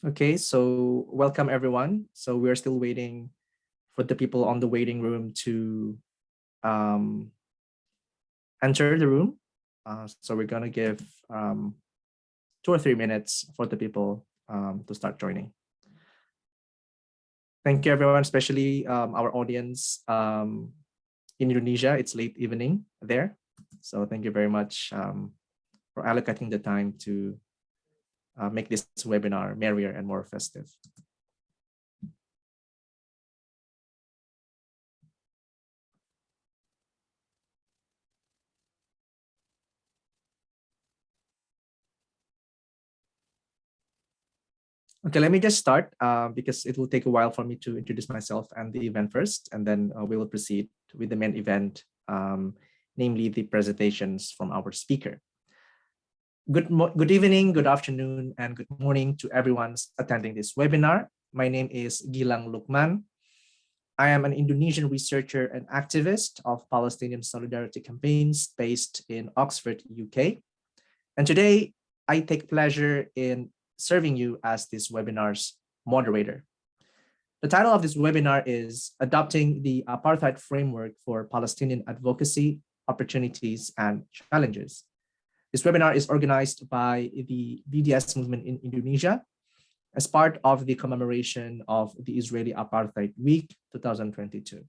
Okay, so welcome everyone. So we're still waiting for the people on the waiting room to um, enter the room. So we're gonna give 2 or 3 minutes for the people to start joining. Thank you everyone, especially our audience in Indonesia. It's late evening there. So thank you very much for allocating the time to make this webinar merrier and more festive. Okay, let me just start because it will take a while for me to introduce myself and the event first, and then we will proceed with the main event, namely the presentations from our speaker. Good evening, good afternoon, and good morning to everyone attending this webinar. My name is Gilang Lukman. I am an Indonesian researcher and activist of Palestinian solidarity campaigns based in Oxford, UK. And today I take pleasure in serving you as this webinar's moderator. The title of this webinar is Adopting the Apartheid Framework for Palestinian Advocacy, Opportunities and Challenges. This webinar is organized by the BDS movement in Indonesia as part of the commemoration of the Israeli Apartheid Week 2022.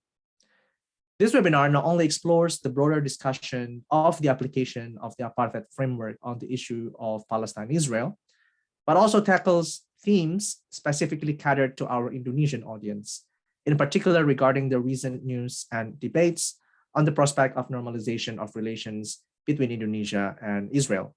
This webinar not only explores the broader discussion of the application of the apartheid framework on the issue of Palestine-Israel, but also tackles themes specifically catered to our Indonesian audience, in particular regarding the recent news and debates on the prospect of normalization of relations between Indonesia and Israel.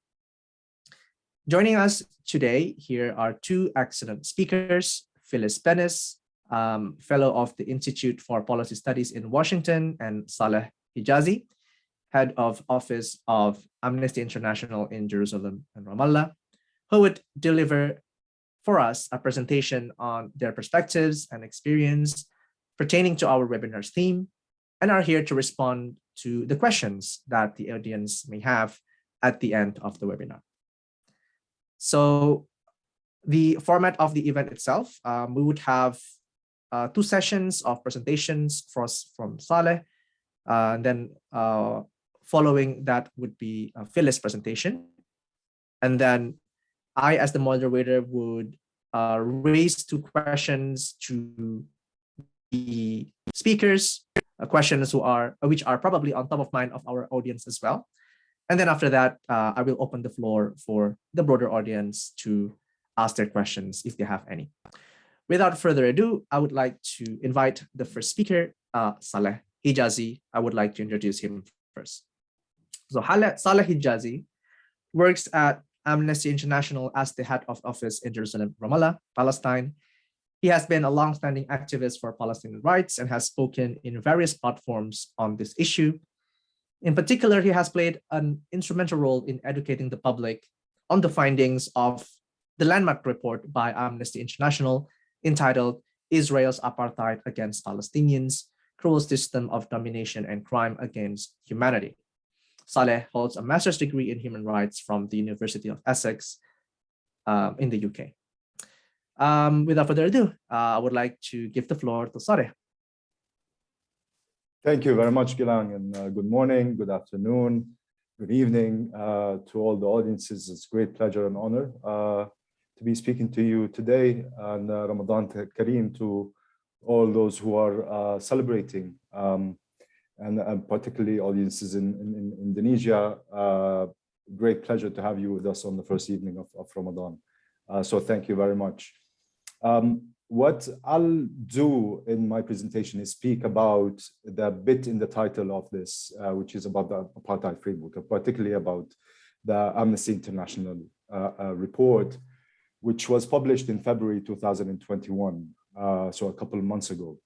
Joining us today here are two excellent speakers, Phyllis Bennis, Fellow of the Institute for Policy Studies in Washington, and Saleh Hijazi, Head of Office of Amnesty International in Jerusalem and Ramallah, who would deliver for us a presentation on their perspectives and experience pertaining to our webinar's theme, and are here to respond to the questions that the audience may have at the end of the webinar. So the format of the event itself, we would have 2 sessions of presentations from Saleh, and then following that would be a Phyllis presentation. And then I, as the moderator, would raise 2 questions to the speakers, questions which are probably on top of mind of our audience as well. And then after that, I will open the floor for the broader audience to ask their questions if they have any. Without further ado, I would like to invite the first speaker, Saleh Hijazi. I would like to introduce him first. So Saleh Hijazi works at Amnesty International as the head of office in Jerusalem, Ramallah, Palestine. He has been a long-standing activist for Palestinian rights and has spoken in various platforms on this issue. In particular, he has played an instrumental role in educating the public on the findings of the landmark report by Amnesty International entitled Israel's Apartheid Against Palestinians, Cruel System of Domination and Crime Against Humanity. Saleh holds a master's degree in human rights from the University of Essex in the UK. Without further ado, I would like to give the floor to Saleh. Thank you very much, Gilang, and good morning, good afternoon, good evening to all the audiences. It's a great pleasure and honor to be speaking to you today, and Ramadan Kareem to all those who are celebrating, and particularly audiences in Indonesia. Great pleasure to have you with us on the first evening of Ramadan. So thank you very much. What I'll do in my presentation is speak about the bit in the title of this, which is about the apartheid framework, particularly about the Amnesty International report, which was published in February 2021, so a couple of months ago.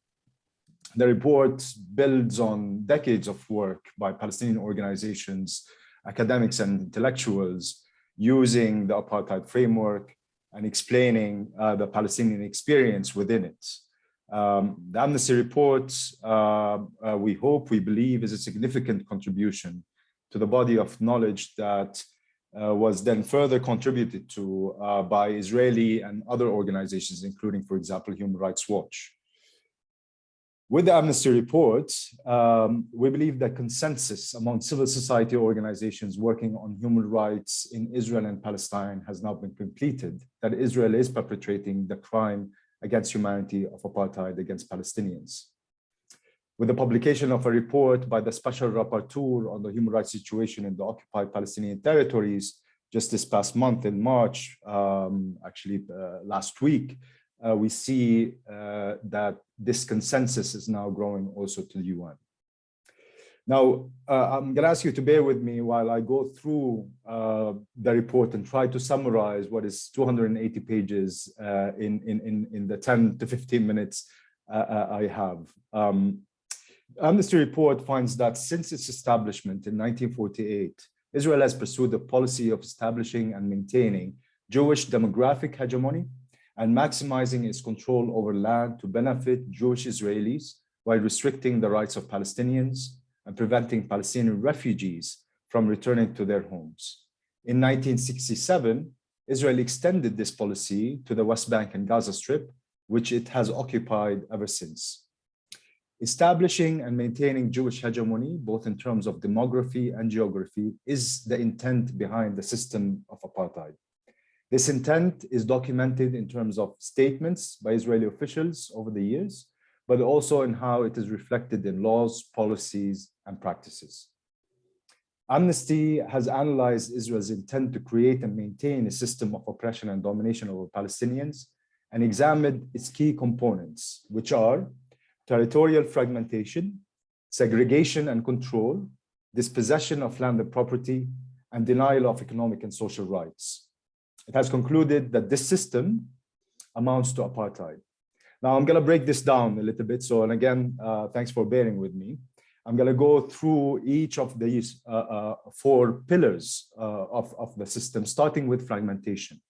The report builds on decades of work by Palestinian organizations, academics and intellectuals using the apartheid framework and explaining the Palestinian experience within it. The Amnesty report, we believe, is a significant contribution to the body of knowledge that was then further contributed to by Israeli and other organizations, including, for example, Human Rights Watch. With the Amnesty report, we believe that consensus among civil society organizations working on human rights in Israel and Palestine has now been completed, that Israel is perpetrating the crime against humanity of apartheid against Palestinians. With the publication of a report by the Special Rapporteur on the human rights situation in the occupied Palestinian territories just this past month in March, last week, we see that this consensus is now growing also to the UN. Now, I'm going to ask you to bear with me while I go through the report and try to summarize what is 280 pages in the 10 to 15 minutes I have. Amnesty report finds that since its establishment in 1948, Israel has pursued a policy of establishing and maintaining Jewish demographic hegemony and maximizing its control over land to benefit Jewish Israelis while restricting the rights of Palestinians and preventing Palestinian refugees from returning to their homes. In 1967, Israel extended this policy to the West Bank and Gaza Strip, which it has occupied ever since. Establishing and maintaining Jewish hegemony, both in terms of demography and geography, is the intent behind the system of apartheid. This intent is documented in terms of statements by Israeli officials over the years, but also in how it is reflected in laws, policies, and practices. Amnesty has analyzed Israel's intent to create and maintain a system of oppression and domination over Palestinians and examined its key components, which are territorial fragmentation, segregation and control, dispossession of land and property, and denial of economic and social rights. It has concluded that this system amounts to apartheid. Now, I'm going to break this down a little bit. So, and again, thanks for bearing with me. I'm going to go through each of these four pillars of the system, starting with fragmentation.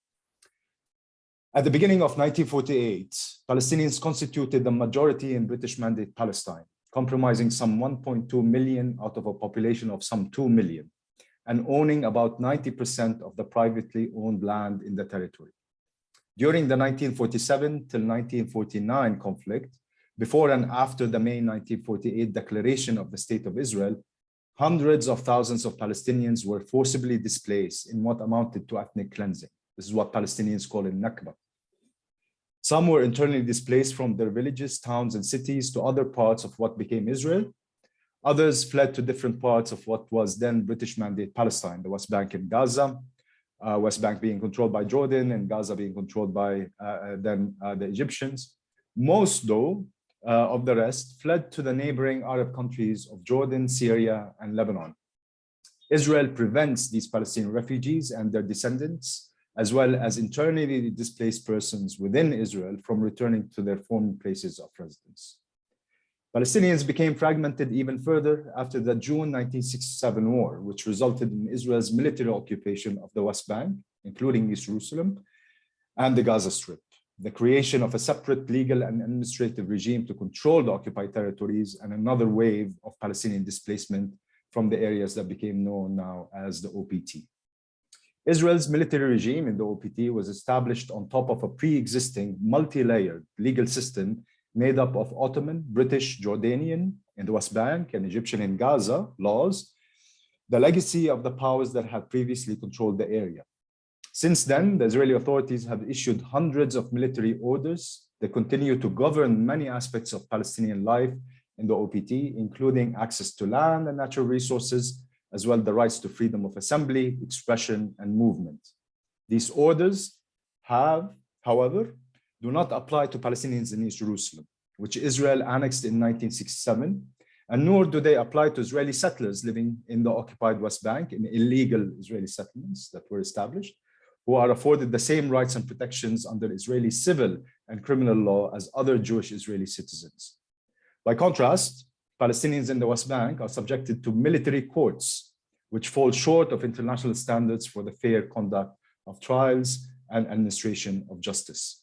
At the beginning of 1948, Palestinians constituted the majority in British Mandate Palestine, comprising some 1.2 million out of a population of some 2 million, and owning about 90% of the privately owned land in the territory. During the 1947 till 1949 conflict, before and after the May 1948 declaration of the State of Israel, hundreds of thousands of Palestinians were forcibly displaced in what amounted to ethnic cleansing. This is what Palestinians call a Nakba. Some were internally displaced from their villages, towns, and cities to other parts of what became Israel. Others fled to different parts of what was then British Mandate Palestine, the West Bank and Gaza, West Bank being controlled by Jordan and Gaza being controlled by the Egyptians. Most, though, of the rest fled to the neighboring Arab countries of Jordan, Syria, and Lebanon. Israel prevents these Palestinian refugees and their descendants, as well as internally displaced persons within Israel, from returning to their former places of residence. Palestinians became fragmented even further after the June 1967 war, which resulted in Israel's military occupation of the West Bank, including East Jerusalem, and the Gaza Strip, the creation of a separate legal and administrative regime to control the occupied territories, and another wave of Palestinian displacement from the areas that became known now as the OPT. Israel's military regime in the OPT was established on top of a pre-existing multi-layered legal system made up of Ottoman, British, Jordanian in the West Bank, and Egyptian in Gaza laws, the legacy of the powers that had previously controlled the area. Since then, the Israeli authorities have issued hundreds of military orders that continue to govern many aspects of Palestinian life in the OPT, including access to land and natural resources, as well as the rights to freedom of assembly, expression, and movement. These orders have, however, do not apply to Palestinians in East Jerusalem, which Israel annexed in 1967, and nor do they apply to Israeli settlers living in the occupied West Bank, in illegal Israeli settlements that were established, who are afforded the same rights and protections under Israeli civil and criminal law as other Jewish Israeli citizens. By contrast, Palestinians in the West Bank are subjected to military courts, which fall short of international standards for the fair conduct of trials and administration of justice.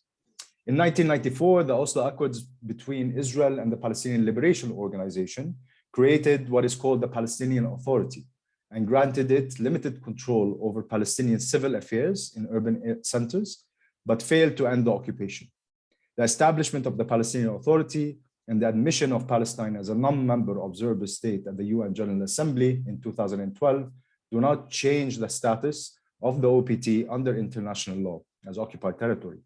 In 1994, the Oslo Accords between Israel and the Palestinian Liberation Organization created what is called the Palestinian Authority, and granted it limited control over Palestinian civil affairs in urban centers, but failed to end the occupation. The establishment of the Palestinian Authority and the admission of Palestine as a non-member observer state at the UN General Assembly in 2012 do not change the status of the OPT under international law as occupied territory.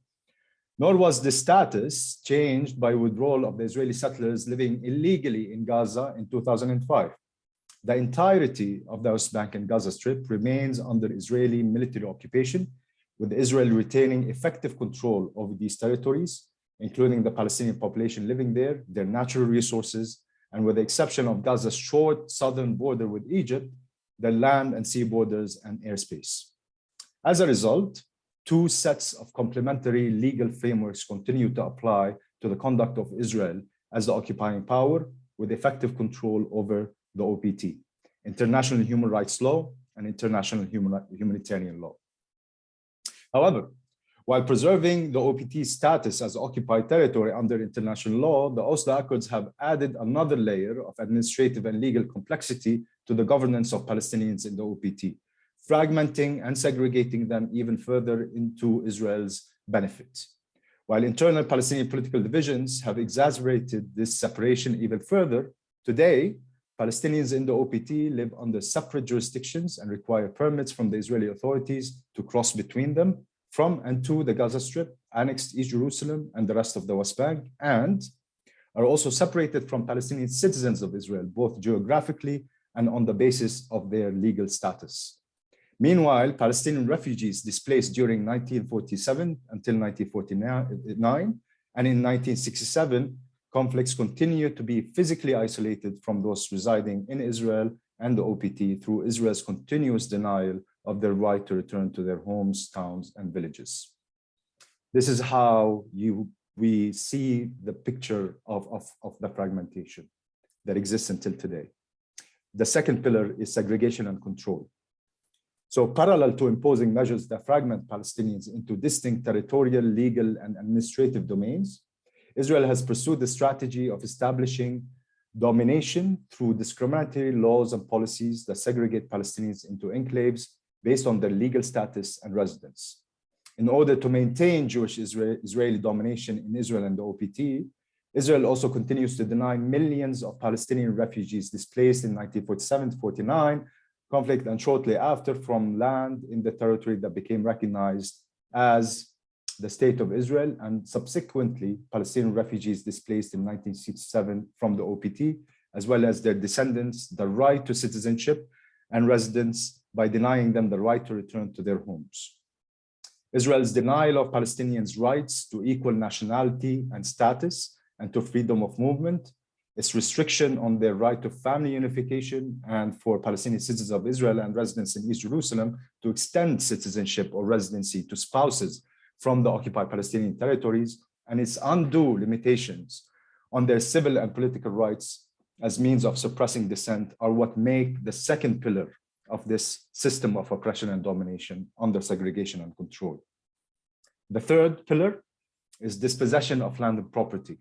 Nor was the status changed by withdrawal of the Israeli settlers living illegally in Gaza in 2005. The entirety of the West Bank and Gaza Strip remains under Israeli military occupation, with Israel retaining effective control over these territories, including the Palestinian population living there, their natural resources, and with the exception of Gaza's short southern border with Egypt, their land and sea borders and airspace. As a result, two sets of complementary legal frameworks continue to apply to the conduct of Israel as the occupying power with effective control over the OPT, international human rights law and international humanitarian law. However, while preserving the OPT status as occupied territory under international law, the Oslo Accords have added another layer of administrative and legal complexity to the governance of Palestinians in the OPT, fragmenting and segregating them even further into Israel's benefit. While internal Palestinian political divisions have exacerbated this separation even further, today, Palestinians in the OPT live under separate jurisdictions and require permits from the Israeli authorities to cross between them, from and to the Gaza Strip, annexed East Jerusalem, and the rest of the West Bank, and are also separated from Palestinian citizens of Israel, both geographically and on the basis of their legal status. Meanwhile, Palestinian refugees displaced during 1947 until 1949, and in 1967, conflicts continue to be physically isolated from those residing in Israel and the OPT through Israel's continuous denial of their right to return to their homes, towns, and villages. This is how we see the picture of the fragmentation that exists until today. The second pillar is segregation and control. So parallel to imposing measures that fragment Palestinians into distinct territorial, legal, and administrative domains, Israel has pursued the strategy of establishing domination through discriminatory laws and policies that segregate Palestinians into enclaves based on their legal status and residence. In order to maintain Jewish Israeli domination in Israel and the OPT, Israel also continues to deny millions of Palestinian refugees displaced in 1947-49 conflict and shortly after from land in the territory that became recognized as the State of Israel, and subsequently Palestinian refugees displaced in 1967 from the OPT, as well as their descendants, the right to citizenship and residence by denying them the right to return to their homes. Israel's denial of Palestinians' rights to equal nationality and status and to freedom of movement, its restriction on their right to family unification and for Palestinian citizens of Israel and residents in East Jerusalem to extend citizenship or residency to spouses from the occupied Palestinian territories, and its undue limitations on their civil and political rights as means of suppressing dissent are what make the second pillar of this system of oppression and domination under segregation and control. The third pillar is dispossession of land and property,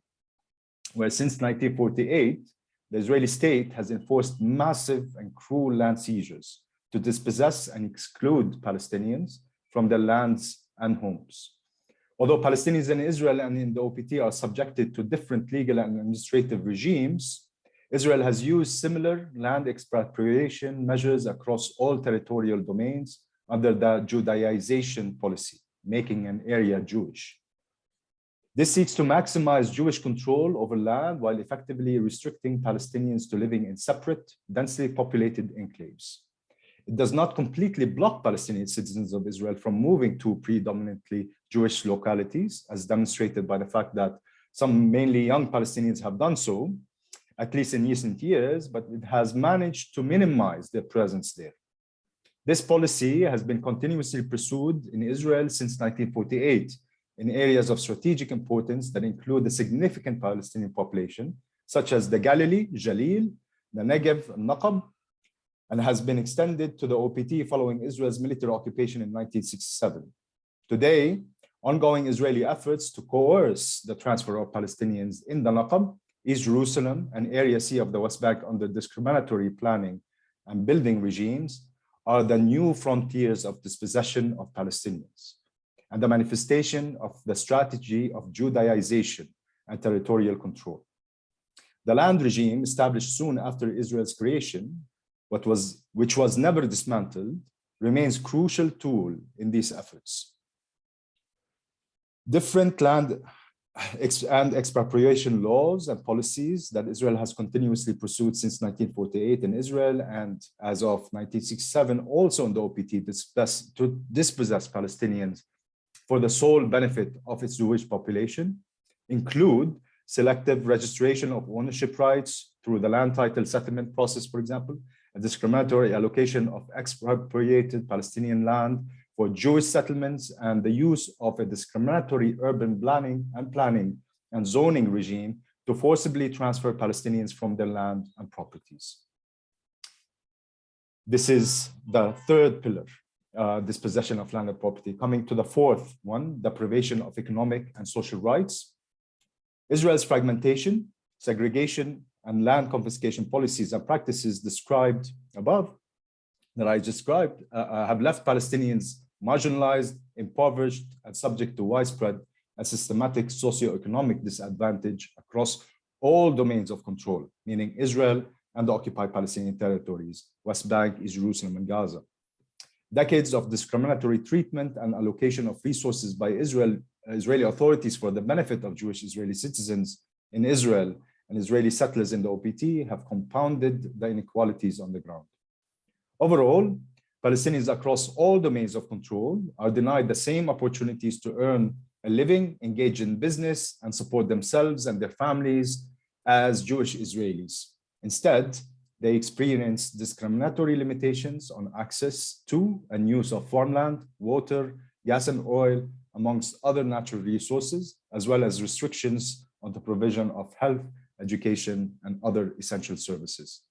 where since 1948, the Israeli state has enforced massive and cruel land seizures to dispossess and exclude Palestinians from their lands and homes. Although Palestinians in Israel and in the OPT are subjected to different legal and administrative regimes, Israel has used similar land expropriation measures across all territorial domains under the Judaization policy, making an area Jewish. This seeks to maximize Jewish control over land while effectively restricting Palestinians to living in separate, densely populated enclaves. It does not completely block Palestinian citizens of Israel from moving to predominantly Jewish localities, as demonstrated by the fact that some mainly young Palestinians have done so, at least in recent years, but it has managed to minimize their presence there. This policy has been continuously pursued in Israel since 1948 in areas of strategic importance that include a significant Palestinian population, such as the Galilee, Jalil, the Negev, and Naqab, and has been extended to the OPT following Israel's military occupation in 1967. Today, ongoing Israeli efforts to coerce the transfer of Palestinians in the Naqab, East Jerusalem, and Area C of the West Bank under discriminatory planning and building regimes are the new frontiers of dispossession of Palestinians and the manifestation of the strategy of Judaization and territorial control. The land regime established soon after Israel's creation, which was never dismantled, remains a crucial tool in these efforts. Different land and expropriation laws and policies that Israel has continuously pursued since 1948 in Israel and as of 1967 also in the OPT to dispossess Palestinians for the sole benefit of its Jewish population include selective registration of ownership rights through the land title settlement process, for example, a discriminatory allocation of expropriated Palestinian land for Jewish settlements, and the use of a discriminatory urban planning and zoning regime to forcibly transfer Palestinians from their land and properties. This is the third pillar, dispossession of land and property. Coming to the fourth one, deprivation of economic and social rights. Israel's fragmentation, segregation, and land confiscation policies and practices described above that I described have left Palestinians marginalized, impoverished, and subject to widespread and systematic socioeconomic disadvantage across all domains of control, meaning Israel and the occupied Palestinian territories, West Bank, East Jerusalem, and Gaza. Decades of discriminatory treatment and allocation of resources by Israeli authorities for the benefit of Jewish Israeli citizens in Israel and Israeli settlers in the OPT have compounded the inequalities on the ground. Overall, Palestinians across all domains of control are denied the same opportunities to earn a living, engage in business, and support themselves and their families as Jewish Israelis. Instead, they experience discriminatory limitations on access to and use of farmland, water, gas and oil, amongst other natural resources, as well as restrictions on the provision of health, education, and other essential services.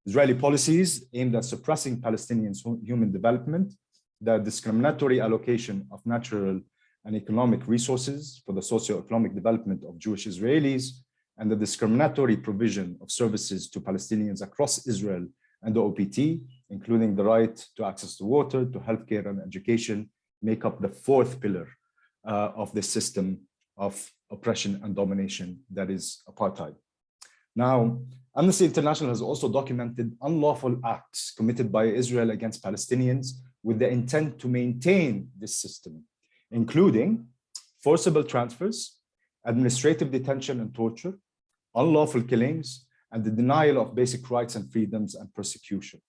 Israeli policies aimed at suppressing Palestinians' human development, the discriminatory allocation of natural and economic resources for the socio-economic development of Jewish Israelis, and the discriminatory provision of services to Palestinians across Israel and the OPT, including the right to access to water, to healthcare and education, make up the fourth pillar of this system of oppression and domination that is apartheid. Now, Amnesty International has also documented unlawful acts committed by Israel against Palestinians with the intent to maintain this system, including forcible transfers, administrative detention and torture, unlawful killings, and the denial of basic rights and freedoms and persecution.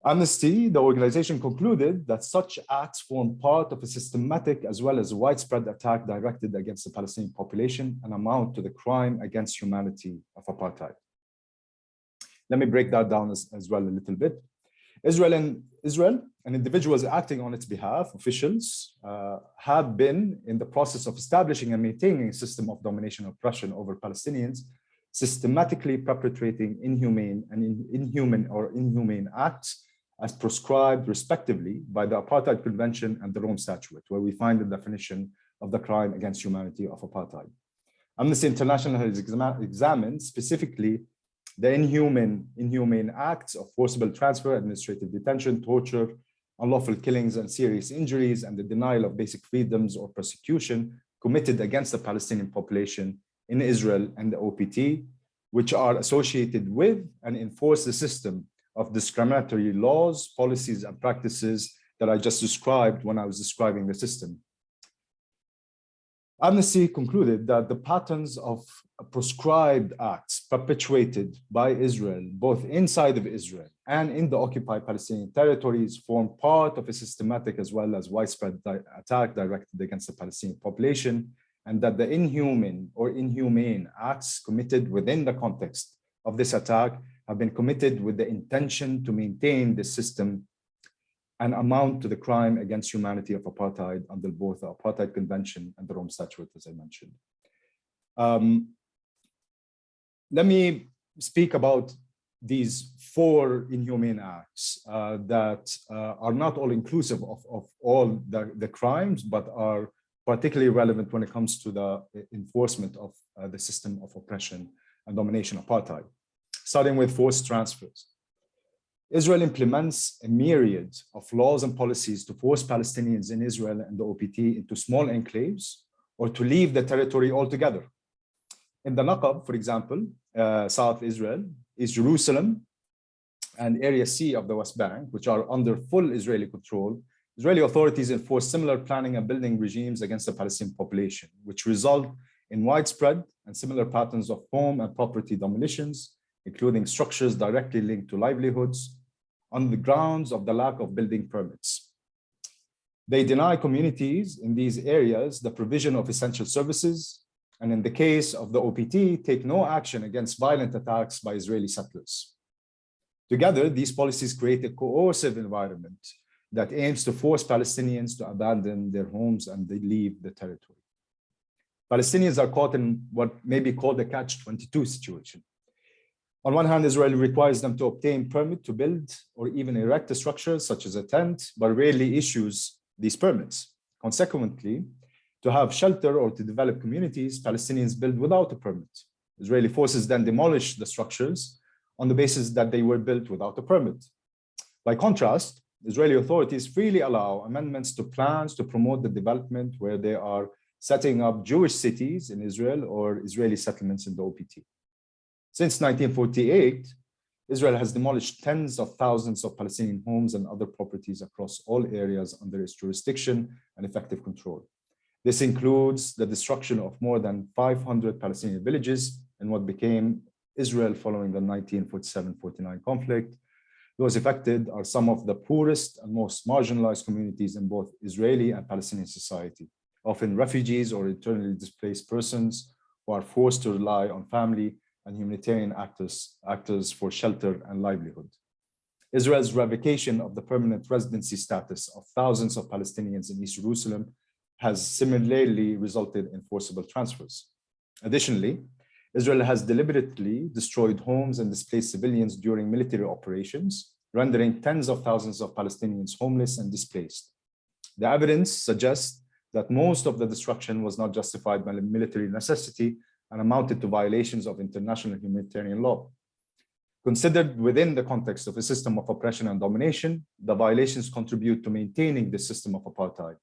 Amnesty, the organization, concluded that such acts form part of a systematic as well as widespread attack directed against the Palestinian population and amount to the crime against humanity of apartheid. Let me break that down as well a little bit. Israel and individuals acting on its behalf, officials, have been in the process of establishing and maintaining a system of domination and oppression over Palestinians, systematically perpetrating inhumane acts as prescribed respectively by the Apartheid Convention and the Rome Statute, where we find the definition of the crime against humanity of apartheid. Amnesty International has examined specifically the inhumane acts of forcible transfer, administrative detention, torture, unlawful killings and serious injuries, and the denial of basic freedoms or persecution committed against the Palestinian population in Israel and the OPT, which are associated with and enforce the system of discriminatory laws, policies, and practices that I just described when I was describing the system. Amnesty concluded that the patterns of proscribed acts perpetuated by Israel, both inside of Israel and in the occupied Palestinian territories, form part of a systematic as well as widespread attack directed against the Palestinian population, and that the inhumane acts committed within the context of this attack have been committed with the intention to maintain this system and amount to the crime against humanity of apartheid under both the Apartheid Convention and the Rome Statute, as I mentioned. Let me speak about these four inhumane acts that are not all inclusive of all the crimes, but are particularly relevant when it comes to the enforcement of the system of oppression and domination apartheid. Starting with forced transfers. Israel implements a myriad of laws and policies to force Palestinians in Israel and the OPT into small enclaves or to leave the territory altogether. In the Naqab, for example, South Israel, East Jerusalem, and Area C of the West Bank, which are under full Israeli control, Israeli authorities enforce similar planning and building regimes against the Palestinian population, which result in widespread and similar patterns of home and property demolitions, including structures directly linked to livelihoods, on the grounds of the lack of building permits. They deny communities in these areas the provision of essential services, and in the case of the OPT, take no action against violent attacks by Israeli settlers. Together, these policies create a coercive environment that aims to force Palestinians to abandon their homes and they leave the territory. Palestinians are caught in what may be called a catch-22 situation. On one hand, Israel requires them to obtain permit to build or even erect a structure such as a tent, but rarely issues these permits. Consequently, to have shelter or to develop communities, Palestinians build without a permit. Israeli forces then demolish the structures on the basis that they were built without a permit. By contrast, Israeli authorities freely allow amendments to plans to promote the development where they are setting up Jewish cities in Israel or Israeli settlements in the OPT. Since 1948, Israel has demolished tens of thousands of Palestinian homes and other properties across all areas under its jurisdiction and effective control. This includes the destruction of more than 500 Palestinian villages in what became Israel following the 1947-49 conflict. Those affected are some of the poorest and most marginalized communities in both Israeli and Palestinian society, often refugees or internally displaced persons who are forced to rely on family and humanitarian actors for shelter and livelihood. Israel's revocation of the permanent residency status of thousands of Palestinians in East Jerusalem has similarly resulted in forcible transfers. Additionally, Israel has deliberately destroyed homes and displaced civilians during military operations, rendering tens of thousands of Palestinians homeless and displaced. The evidence suggests that most of the destruction was not justified by military necessity and amounted to violations of international humanitarian law. Considered within the context of a system of oppression and domination, the violations contribute to maintaining the system of apartheid.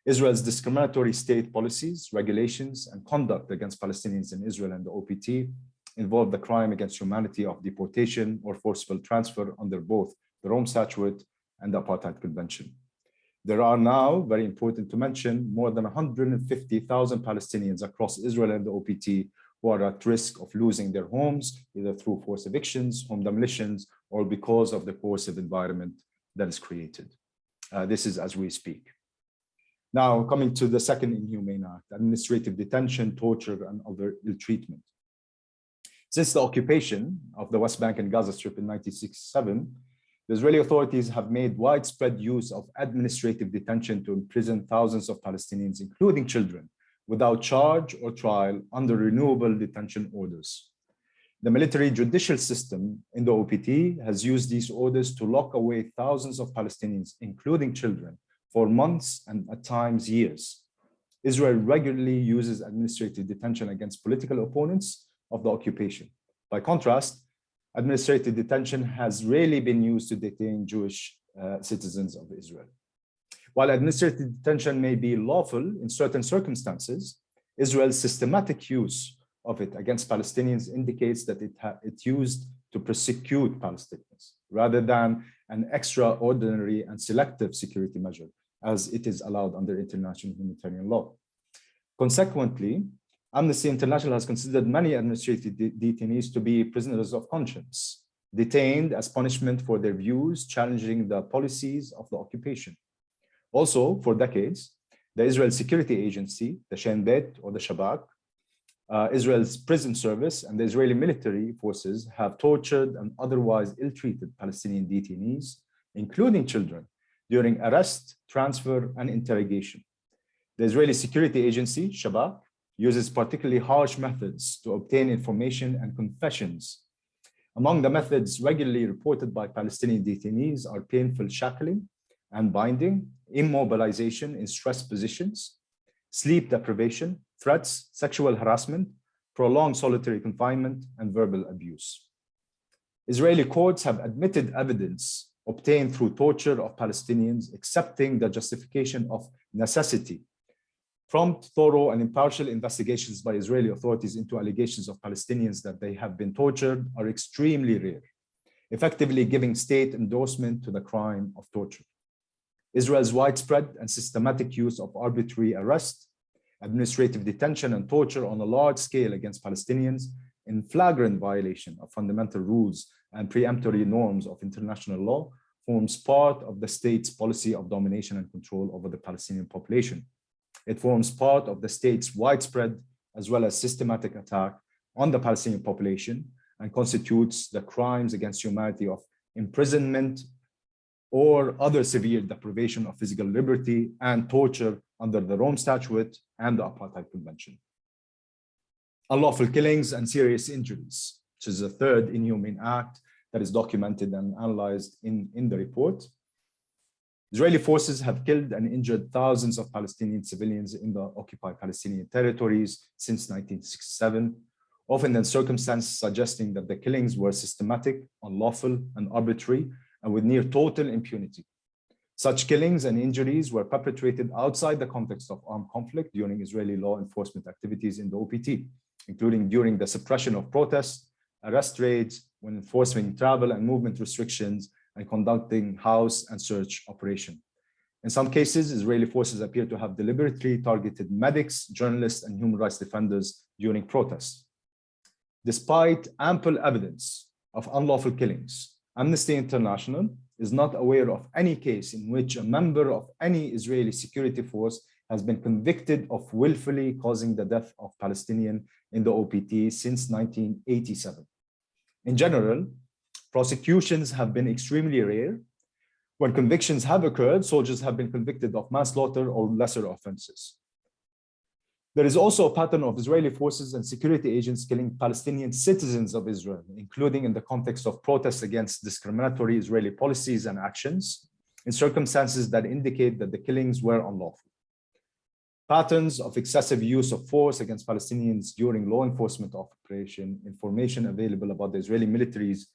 Israel's discriminatory state policies, regulations, and conduct against Palestinians in Israel and the OPT involve the crime against humanity of deportation or forcible transfer under both the Rome Statute and the Apartheid Convention. There are now, very important to mention, more than 150,000 Palestinians across Israel and the OPT who are at risk of losing their homes, either through forced evictions, home demolitions, or because of the coercive environment that is created. This is as we speak. Now, coming to the second inhumane act, administrative detention, torture, and other ill treatment. Since the occupation of the West Bank and Gaza Strip in 1967, the Israeli authorities have made widespread use of administrative detention to imprison thousands of Palestinians, including children, without charge or trial under renewable detention orders. The military judicial system in the OPT has used these orders to lock away thousands of Palestinians, including children, for months and at times years. Israel regularly uses administrative detention against political opponents of the occupation. By contrast, administrative detention has rarely been used to detain Jewish citizens of Israel. While administrative detention may be lawful in certain circumstances, Israel's systematic use of it against Palestinians indicates that it's used to prosecute Palestinians rather than an extraordinary and selective security measure, as it is allowed under international humanitarian law. Consequently, Amnesty International has considered many administrative detainees to be prisoners of conscience, detained as punishment for their views challenging the policies of the occupation. Also, for decades, the Israel Security Agency, the Shin Bet or the Shabak, Israel's prison service, and the Israeli military forces have tortured and otherwise ill-treated Palestinian detainees, including children, during arrest, transfer, and interrogation. The Israeli Security Agency, Shabak, uses particularly harsh methods to obtain information and confessions. Among the methods regularly reported by Palestinian detainees are painful shackling and binding, immobilization in stressed positions, sleep deprivation, threats, sexual harassment, prolonged solitary confinement, and verbal abuse. Israeli courts have admitted evidence obtained through torture of Palestinians, accepting the justification of necessity. Prompt, thorough, and impartial investigations by Israeli authorities into allegations of Palestinians that they have been tortured are extremely rare, effectively giving state endorsement to the crime of torture. Israel's widespread and systematic use of arbitrary arrest, administrative detention, and torture on a large scale against Palestinians in flagrant violation of fundamental rules and preemptory norms of international law forms part of the state's policy of domination and control over the Palestinian population. It forms part of the state's widespread as well as systematic attack on the Palestinian population and constitutes the crimes against humanity of imprisonment or other severe deprivation of physical liberty and torture under the Rome Statute and the Apartheid Convention. Unlawful killings and serious injuries, which is a third inhumane act that is documented and analyzed in the report. Israeli forces have killed and injured thousands of Palestinian civilians in the occupied Palestinian territories since 1967, often in circumstances suggesting that the killings were systematic, unlawful, and arbitrary, and with near total impunity. Such killings and injuries were perpetrated outside the context of armed conflict during Israeli law enforcement activities in the OPT, including during the suppression of protests, arrest raids, when enforcing travel and movement restrictions, and conducting house and search operation. In some cases, Israeli forces appear to have deliberately targeted medics, journalists, and human rights defenders during protests. Despite ample evidence of unlawful killings, Amnesty International is not aware of any case in which a member of any Israeli security force has been convicted of willfully causing the death of Palestinian in the OPT since 1987. In general, prosecutions have been extremely rare. When convictions have occurred, soldiers have been convicted of manslaughter or lesser offenses. There is also a pattern of Israeli forces and security agents killing Palestinian citizens of Israel, including in the context of protests against discriminatory Israeli policies and actions, in circumstances that indicate that the killings were unlawful. Patterns of excessive use of force against Palestinians during law enforcement operation, information available about the Israeli military's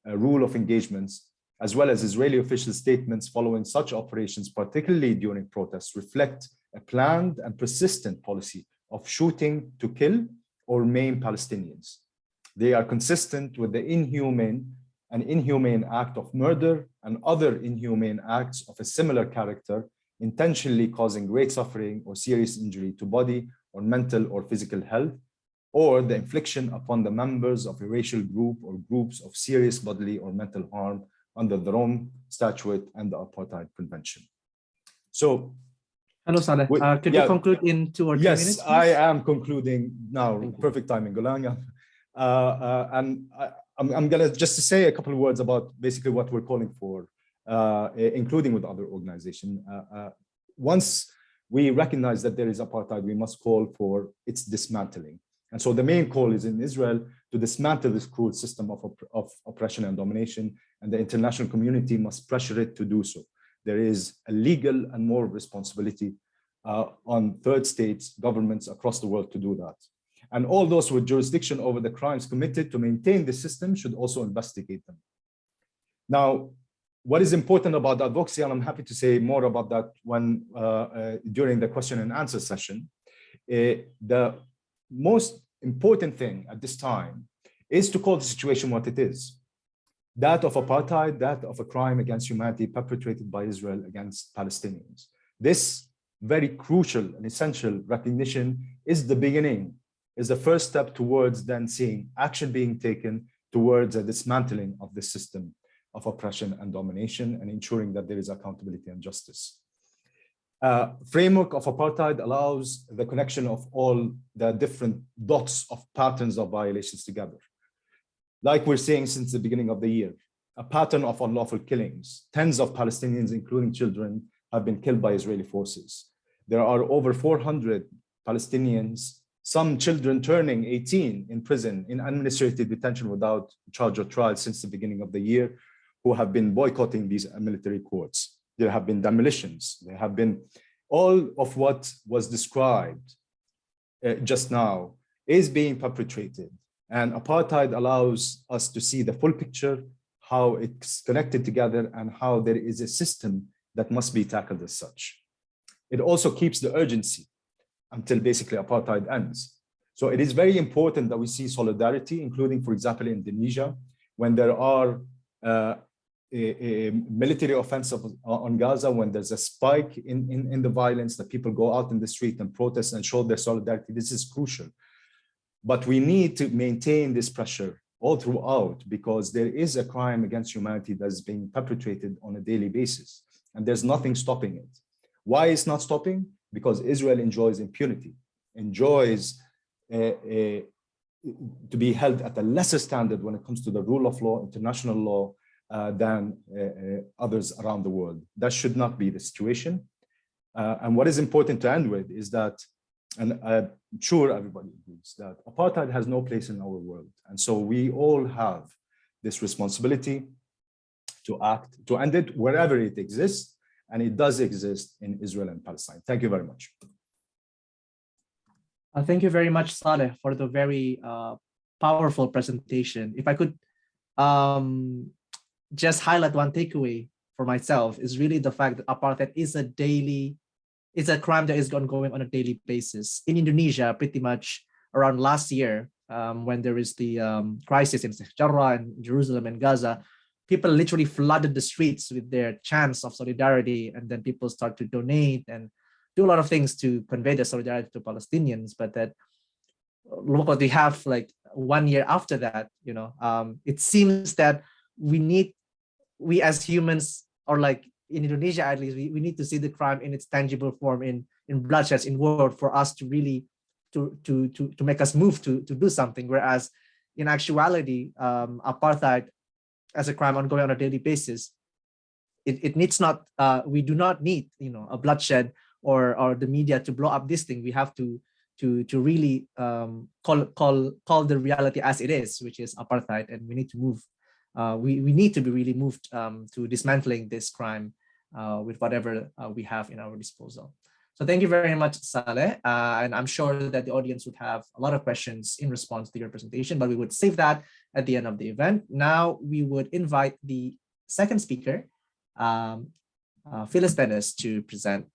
rule of engagements, as well as Israeli official statements following such operations, particularly during protests, reflect a planned and persistent policy of shooting to kill or maim Palestinians. They are consistent with the inhumane act of murder and other inhumane acts of a similar character, intentionally causing great suffering or serious injury to body or mental or physical health, or the infliction upon the members of a racial group or groups of serious bodily or mental harm under the Rome Statute and the Apartheid Convention. So, hello, Saleh. Could you conclude in 2 or 3 minutes? Yes, I am concluding now. Perfect timing, Golan. I'm going to just say a couple of words about basically what we're calling for, including with other organizations. Once we recognize that there is apartheid, we must call for its dismantling. And so the main call is in Israel to dismantle this cruel system of oppression and domination, and the international community must pressure it to do so. There is a legal and moral responsibility on third states, governments across the world to do that. And all those with jurisdiction over the crimes committed to maintain the system should also investigate them. Now, what is important about advocacy, and I'm happy to say more about that when during the question and answer session, the most important thing at this time is to call the situation what it is. That of apartheid, that of a crime against humanity perpetrated by Israel against Palestinians. This very crucial and essential recognition is the beginning, is the first step towards then seeing action being taken towards a dismantling of the system of oppression and domination and ensuring that there is accountability and justice. Framework of apartheid allows the connection of all the different dots of patterns of violations together. Like we're seeing since the beginning of the year, a pattern of unlawful killings. Tens of Palestinians, including children, have been killed by Israeli forces. There are over 400 Palestinians, some children turning 18 in prison in administrative detention without charge or trial since the beginning of the year, who have been boycotting these military courts. There have been demolitions. There have been all of what was described just now is being perpetrated. And apartheid allows us to see the full picture, how it's connected together, and how there is a system that must be tackled as such. It also keeps the urgency until basically apartheid ends. So it is very important that we see solidarity, including, for example, in Indonesia, when there are a military offensive on Gaza, when there's a spike in the violence, that people go out in the street and protest and show their solidarity. This is crucial. But we need to maintain this pressure all throughout, because there is a crime against humanity that's being perpetrated on a daily basis, and there's nothing stopping it. Why it's not stopping? Because Israel enjoys impunity, enjoys to be held at a lesser standard when it comes to the rule of law, international law, than others around the world. That should not be the situation. And what is important to end with is that, and I'm sure everybody agrees, that apartheid has no place in our world. And so we all have this responsibility to act, to end it wherever it exists. And it does exist in Israel and Palestine. Thank you very much. Thank you very much, Saleh, for the very powerful presentation. If I could just highlight one takeaway for myself, is really the fact that apartheid is a crime that is ongoing on a daily basis. In Indonesia, pretty much around last year, when there is the crisis in Jarrah and Jerusalem and Gaza, people literally flooded the streets with their chants of solidarity, and then people start to donate and do a lot of things to convey their solidarity to Palestinians. But that, look what we have like 1 year after that, it seems that we as humans, or like in Indonesia at least, we need to see the crime in its tangible form, in bloodshed, in war, for us to really to make us move to do something. Whereas in actuality, apartheid as a crime ongoing on a daily basis, it needs not, we do not need a bloodshed or the media to blow up this thing. We have to really call the reality as it is, which is apartheid, and we need to move. We need to be really moved to dismantling this crime with whatever we have in our disposal. So thank you very much, Saleh. And I'm sure that the audience would have a lot of questions in response to your presentation, but we would save that at the end of the event. Now we would invite the second speaker, Phyllis Bennis, to present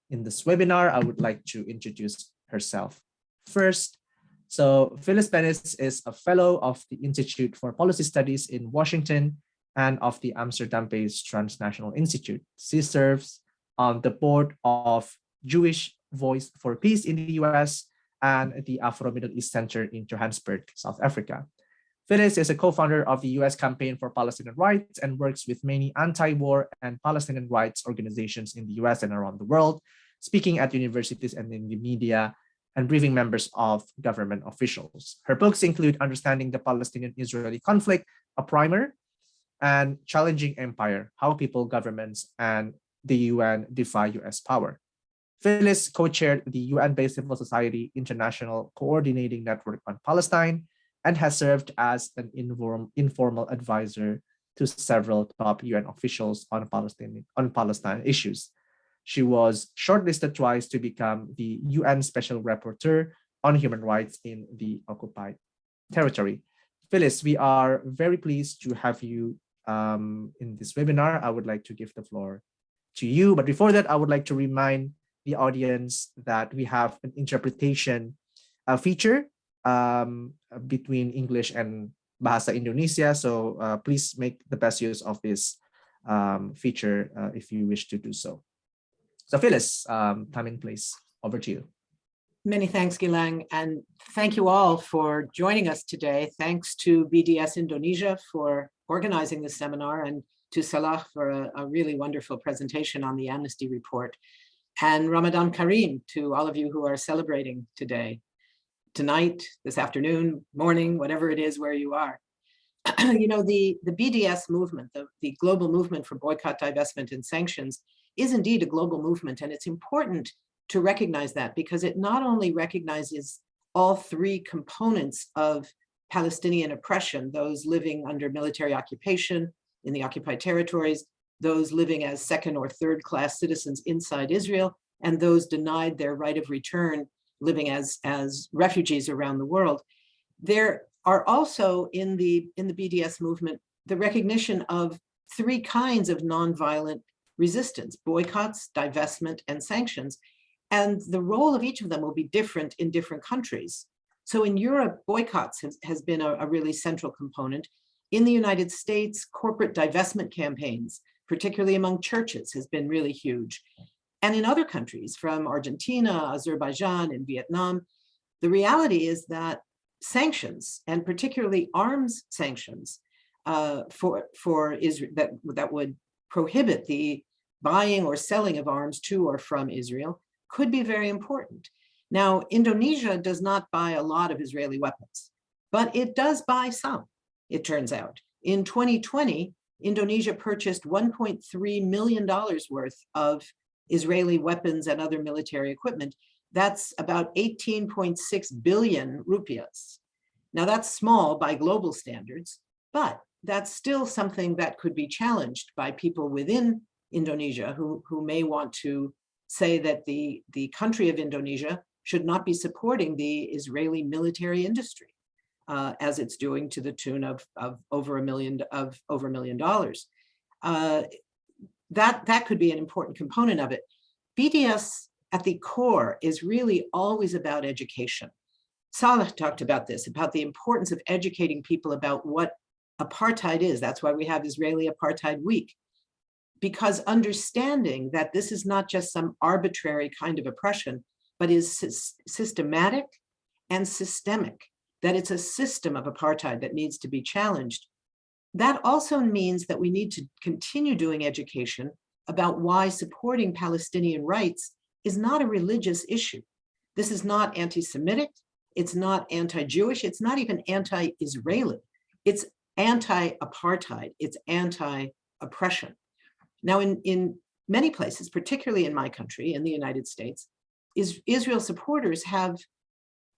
in this webinar. I would like to introduce herself first. So Phyllis Bennis is a fellow of the Institute for Policy Studies in Washington and of the Amsterdam-based Transnational Institute. She serves on the board of Jewish Voice for Peace in the US and the Afro-Middle East Center in Johannesburg, South Africa. Phyllis is a co-founder of the US Campaign for Palestinian Rights and works with many anti-war and Palestinian rights organizations in the US and around the world, speaking at universities and in the media, and briefing members of government officials. Her books include Understanding the Palestinian-Israeli Conflict, a primer, and Challenging Empire, How People, Governments, and the UN Defy US Power. Phyllis co-chaired the UN-based Civil Society International Coordinating Network on Palestine and has served as an informal advisor to several top UN officials on Palestine issues. She was shortlisted twice to become the UN Special Rapporteur on Human Rights in the occupied territory. Phyllis, we are very pleased to have you in this webinar. I would like to give the floor to you. But before that, I would like to remind the audience that we have an interpretation feature between English and Bahasa Indonesia. So please make the best use of this feature if you wish to do so. So Phyllis, time and place, over to you. Many thanks, Gilang, and thank you all for joining us today. Thanks to BDS Indonesia for organizing this seminar, and to Saleh for a really wonderful presentation on the Amnesty report. And Ramadan Kareem to all of you who are celebrating today, tonight, this afternoon, morning, whatever it is where you are. The BDS movement, the global movement for boycott, divestment, and sanctions, is indeed a global movement. And it's important to recognize that, because it not only recognizes all three components of Palestinian oppression, those living under military occupation in the occupied territories, those living as second or third class citizens inside Israel, and those denied their right of return, living as refugees around the world. There are also in the BDS movement the recognition of three kinds of nonviolent resistance: boycotts, divestment, and sanctions. And the role of each of them will be different in different countries. So in Europe, boycotts has been a really central component. In the United States, corporate divestment campaigns, particularly among churches, has been really huge. And in other countries, from Argentina, Azerbaijan, and Vietnam, the reality is that sanctions, and particularly arms sanctions, for Israel that would prohibit the buying or selling of arms to or from Israel, could be very important. Now, Indonesia does not buy a lot of Israeli weapons, but it does buy some, it turns out. In 2020, Indonesia purchased $1.3 million worth of Israeli weapons and other military equipment. That's about 18.6 billion rupiahs. Now that's small by global standards, but that's still something that could be challenged by people within Indonesia who may want to say that the country of Indonesia should not be supporting the Israeli military industry, as it's doing to the tune of over $1 million. That could be an important component of it. BDS at the core is really always about education. Saleh talked about this, about the importance of educating people about what apartheid is. That's why we have Israeli Apartheid Week, because understanding that this is not just some arbitrary kind of oppression, but is systematic and systemic, that it's a system of apartheid that needs to be challenged. That also means that we need to continue doing education about why supporting Palestinian rights is not a religious issue. This is not anti-Semitic, it's not anti-Jewish, it's not even anti-Israeli. It's anti-apartheid, it's anti-oppression. Now, in many places, particularly in my country, in the United States, Israel supporters have,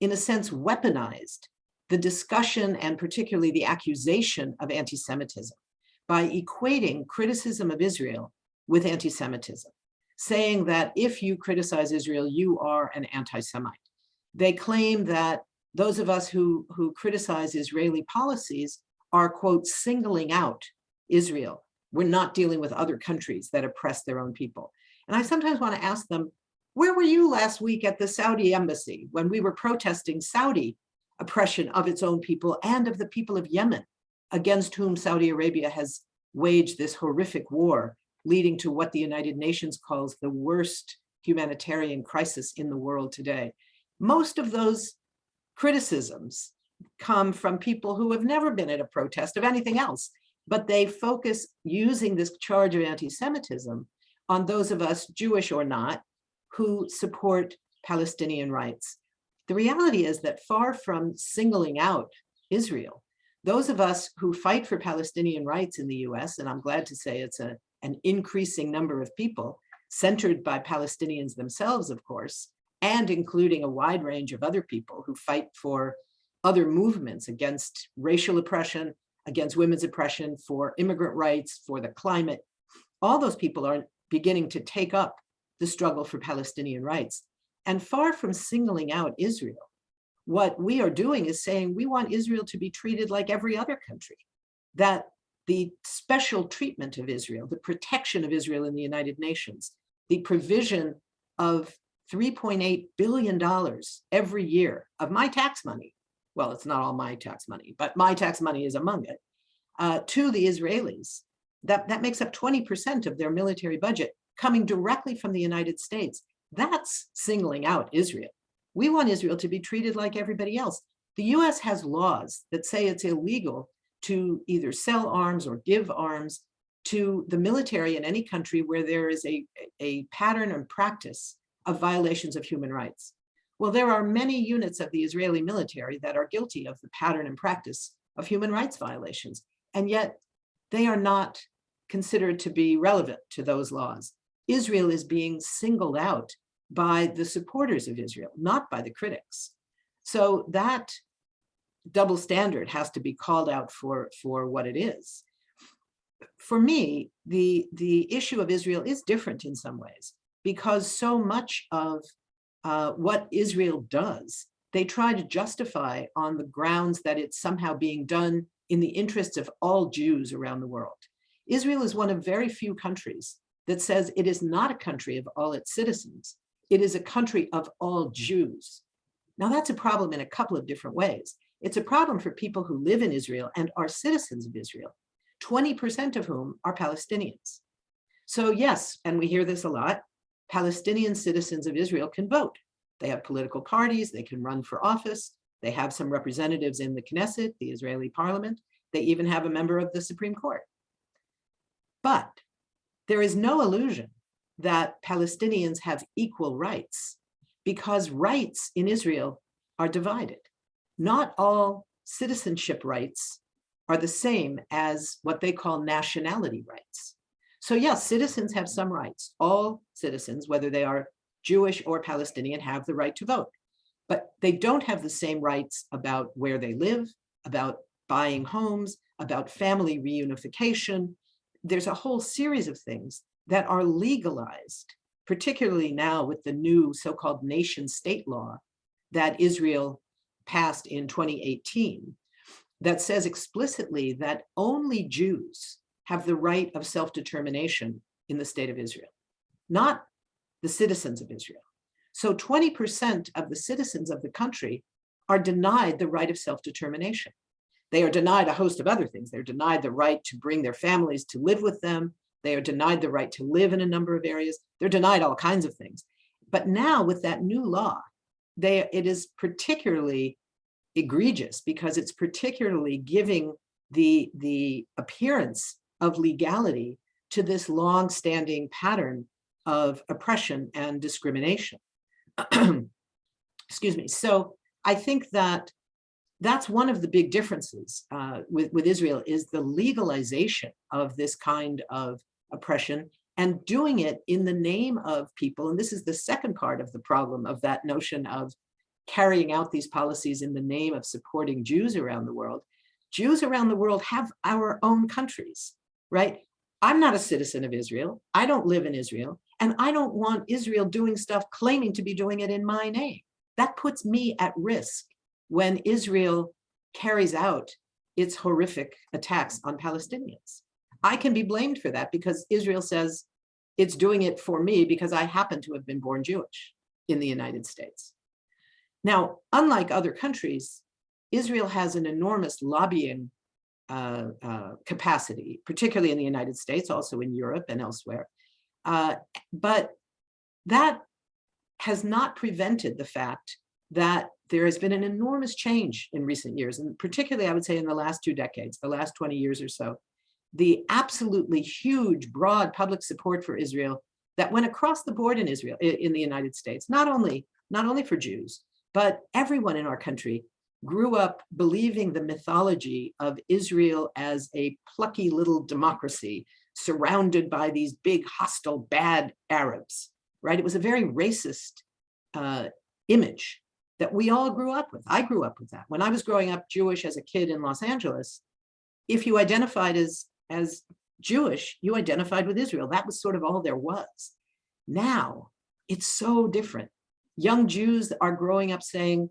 in a sense, weaponized the discussion and particularly the accusation of anti-Semitism by equating criticism of Israel with anti-Semitism, saying that if you criticize Israel, you are an anti-Semite. They claim that those of us who criticize Israeli policies are, quote, singling out Israel. We're not dealing with other countries that oppress their own people. And I sometimes want to ask them, where were you last week at the Saudi embassy when we were protesting Saudi oppression of its own people and of the people of Yemen, against whom Saudi Arabia has waged this horrific war, leading to what the United Nations calls the worst humanitarian crisis in the world today? Most of those criticisms come from people who have never been at a protest of anything else, but they focus, using this charge of anti-Semitism, on those of us, Jewish or not, who support Palestinian rights. The reality is that far from singling out Israel, those of us who fight for Palestinian rights in the US, and I'm glad to say it's an increasing number of people, centered by Palestinians themselves, of course, and including a wide range of other people who fight for other movements against racial oppression, against women's oppression, for immigrant rights, for the climate. All those people are beginning to take up the struggle for Palestinian rights. And far from singling out Israel, what we are doing is saying we want Israel to be treated like every other country, that the special treatment of Israel, the protection of Israel in the United Nations, the provision of $3.8 billion every year of my tax money, well, it's not all my tax money, but my tax money is among it, to the Israelis, that makes up 20% of their military budget coming directly from the United States. That's singling out Israel. We want Israel to be treated like everybody else. The US has laws that say it's illegal to either sell arms or give arms to the military in any country where there is a pattern and practice of violations of human rights. Well, there are many units of the Israeli military that are guilty of the pattern and practice of human rights violations, and yet they are not considered to be relevant to those laws. Israel is being singled out by the supporters of Israel, not by the critics. So that double standard has to be called out for what it is. For me, the issue of Israel is different in some ways, because so much of what Israel does they try to justify on the grounds that it's somehow being done in the interests of all Jews around the world. Israel is one of very few countries that says it is not a country of all its citizens. It is a country of all Jews. Now that's a problem in a couple of different ways. It's a problem for people who live in Israel and are citizens of Israel, 20% of whom are Palestinians. So yes, and we hear this a lot, Palestinian citizens of Israel can vote. They have political parties, they can run for office, they have some representatives in the Knesset, the Israeli parliament, they even have a member of the Supreme Court. But there is no illusion that Palestinians have equal rights, because rights in Israel are divided. Not all citizenship rights are the same as what they call nationality rights. So yes, citizens have some rights. All citizens, whether they are Jewish or Palestinian, have the right to vote, but they don't have the same rights about where they live, about buying homes, about family reunification. There's a whole series of things that are legalized, particularly now with the new so-called nation state law that Israel passed in 2018, that says explicitly that only Jews have the right of self-determination in the state of Israel, not the citizens of Israel. So 20% of the citizens of the country are denied the right of self-determination. They are denied a host of other things. They're denied the right to bring their families to live with them. They are denied the right to live in a number of areas. They're denied all kinds of things. But now with that new law, it is particularly egregious because it's particularly giving the appearance of legality to this long-standing pattern of oppression and discrimination. Excuse me. So I think that that's one of the big differences with Israel, is the legalization of this kind of oppression and doing it in the name of people. And this is the second part of the problem of that notion of carrying out these policies in the name of supporting Jews around the world. Jews around the world have our own countries, right? I'm not a citizen of Israel. I don't live in Israel. And I don't want Israel doing stuff claiming to be doing it in my name. That puts me at risk when Israel carries out its horrific attacks on Palestinians. I can be blamed for that because Israel says it's doing it for me because I happen to have been born Jewish in the United States. Now, unlike other countries, Israel has an enormous lobbying capacity, particularly in the United States, also in Europe and elsewhere. But that has not prevented the fact that there has been an enormous change in recent years, and particularly I would say in the last 2 decades, the last 20 years or so, the absolutely huge, broad public support for Israel that went across the board in Israel, in the United States, not only for Jews, but everyone in our country grew up believing the mythology of Israel as a plucky little democracy surrounded by these big, hostile, bad Arabs, right? It was a very racist image that we all grew up with. I grew up with that. When I was growing up Jewish as a kid in Los Angeles, if you identified as Jewish, you identified with Israel. That was sort of all there was. Now, it's so different. Young Jews are growing up saying,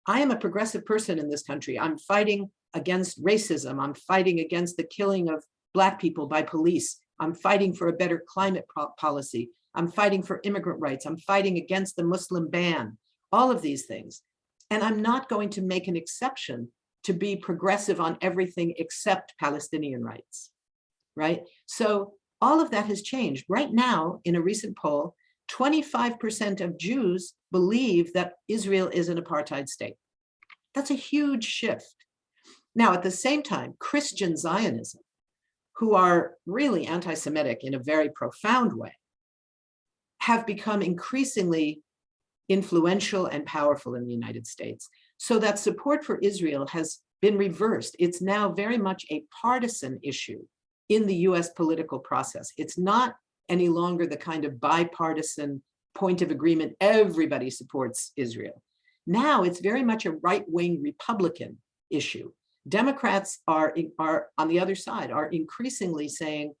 I am a progressive person in this country. I'm fighting against racism. I'm fighting against the killing of Black people by police. I'm fighting for a better climate policy. I'm fighting for immigrant rights. I'm fighting against the Muslim ban, all of these things. And I'm not going to make an exception to be progressive on everything except Palestinian rights, right? So all of that has changed. Right now, in a recent poll, 25% of Jews believe that Israel is an apartheid state. That's a huge shift. Now, at the same time, Christian Zionism, who are really anti-Semitic in a very profound way, have become increasingly influential and powerful in the United States. So that support for Israel has been reversed. It's now very much a partisan issue in the US political process. It's not any longer the kind of bipartisan point of agreement, everybody supports Israel. Now it's very much a right-wing Republican issue. Democrats are on the other side, are increasingly saying,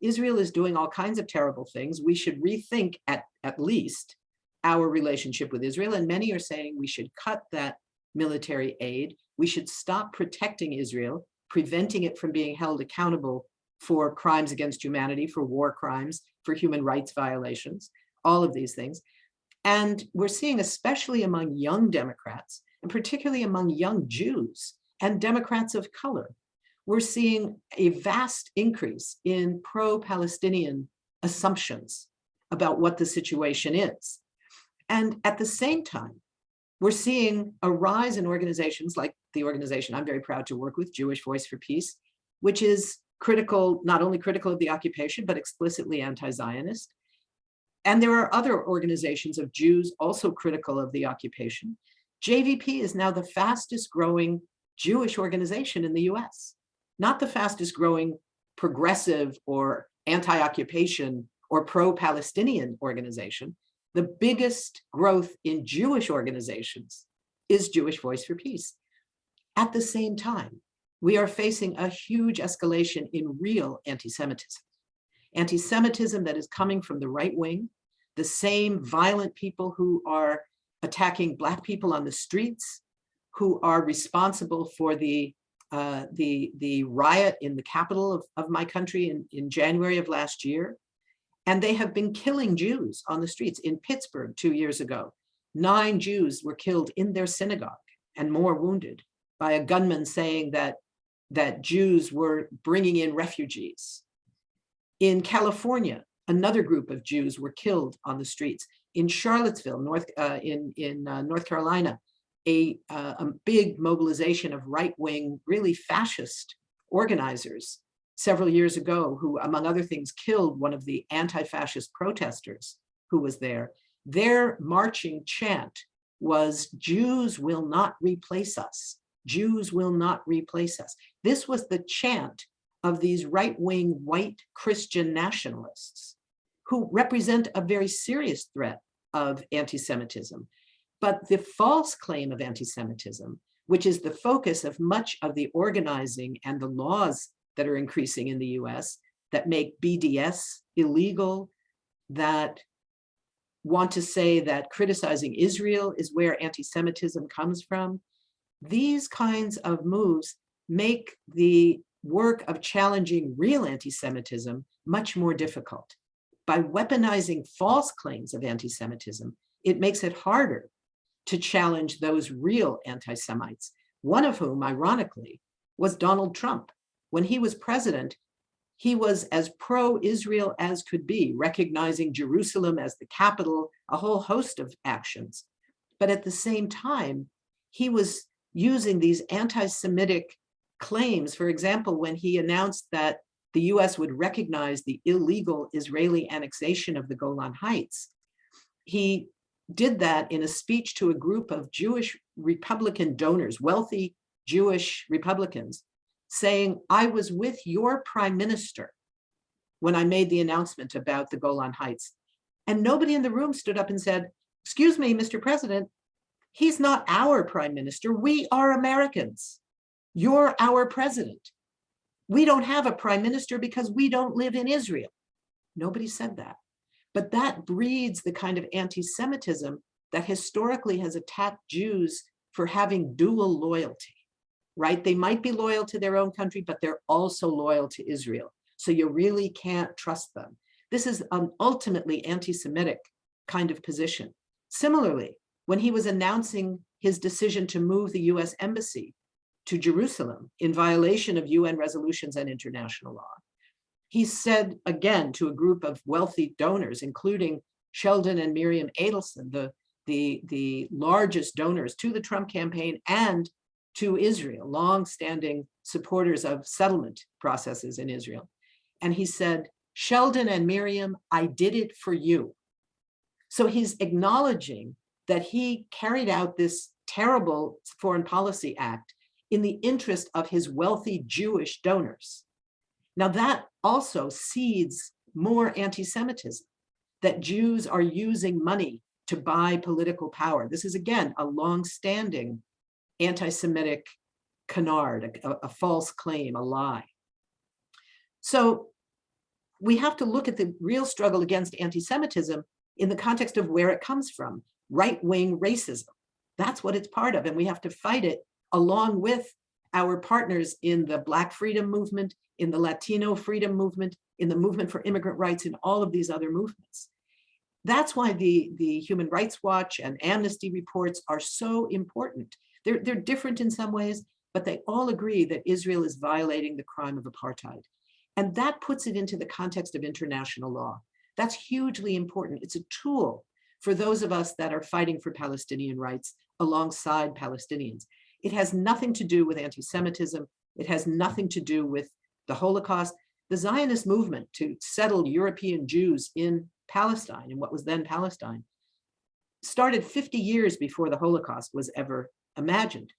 Israel is doing all kinds of terrible things. We should rethink at least our relationship with Israel. And many are saying we should cut that military aid. We should stop protecting Israel, preventing it from being held accountable for crimes against humanity, for war crimes, for human rights violations, all of these things. And we're seeing, especially among young Democrats, and particularly among young Jews and Democrats of color, we're seeing a vast increase in pro-Palestinian assumptions about what the situation is. And at the same time, we're seeing a rise in organizations like the organization I'm very proud to work with, Jewish Voice for Peace, which is critical, not only critical of the occupation, but explicitly anti-Zionist. And there are other organizations of Jews also critical of the occupation. JVP is now the fastest growing Jewish organization in the US, not the fastest growing progressive or anti-occupation or pro-Palestinian organization. The biggest growth in Jewish organizations is Jewish Voice for Peace. At the same time, we are facing a huge escalation in real anti-Semitism. Anti-Semitism that is coming from the right wing, the same violent people who are attacking Black people on the streets, who are responsible for the riot in the capital of my country in January of last year. And they have been killing Jews on the streets. In Pittsburgh 2 years ago, 9 Jews were killed in their synagogue and more wounded by a gunman saying that Jews were bringing in refugees. In California, another group of Jews were killed on the streets. In Charlottesville, North Carolina, a big mobilization of right-wing, really fascist organizers several years ago, who, among other things, killed one of the anti-fascist protesters who was there. Their marching chant was, "Jews will not replace us. Jews will not replace us." This was the chant of these right-wing white Christian nationalists who represent a very serious threat of anti-Semitism. But the false claim of anti-Semitism, which is the focus of much of the organizing and the laws that are increasing in the US, that make BDS illegal, that want to say that criticizing Israel is where anti-Semitism comes from. These kinds of moves make the work of challenging real anti-Semitism much more difficult. By weaponizing false claims of anti-Semitism, it makes it harder to challenge those real anti-Semites, one of whom, ironically, was Donald Trump. When he was president, he was as pro-Israel as could be, recognizing Jerusalem as the capital, a whole host of actions. But at the same time, he was using these anti-Semitic claims. For example, when he announced that the US would recognize the illegal Israeli annexation of the Golan Heights, he did that in a speech to a group of Jewish Republican donors, wealthy Jewish Republicans, saying, "I was with your prime minister when I made the announcement about the Golan Heights." And nobody in the room stood up and said, "Excuse me, Mr. President, he's not our prime minister. We are Americans. You're our president. We don't have a prime minister because we don't live in Israel." Nobody said that. But that breeds the kind of anti-Semitism that historically has attacked Jews for having dual loyalty, right? They might be loyal to their own country, but they're also loyal to Israel. So you really can't trust them. This is an ultimately anti-Semitic kind of position. Similarly, when he was announcing his decision to move the US embassy to Jerusalem in violation of UN resolutions and international law, he said again to a group of wealthy donors, including Sheldon and Miriam Adelson, the largest donors to the Trump campaign and to Israel, long-standing supporters of settlement processes in Israel. And he said, "Sheldon and Miriam, I did it for you." So he's acknowledging that he carried out this terrible foreign policy act in the interest of his wealthy Jewish donors. Now that also seeds more anti-Semitism, that Jews are using money to buy political power. This is, again, a long-standing anti-Semitic canard, a false claim, a lie. So we have to look at the real struggle against anti-Semitism in the context of where it comes from, right-wing racism. That's what it's part of. And we have to fight it along with our partners in the Black freedom movement, in the Latino freedom movement, in the movement for immigrant rights, in all of these other movements. That's why the Human Rights Watch and Amnesty reports are so important. They're different in some ways, but they all agree that Israel is violating the crime of apartheid. And that puts it into the context of international law. That's hugely important. It's a tool for those of us that are fighting for Palestinian rights alongside Palestinians. It has nothing to do with anti-Semitism. It has nothing to do with the Holocaust. The Zionist movement to settle European Jews in Palestine, in what was then Palestine, started 50 years before the Holocaust was ever imagined.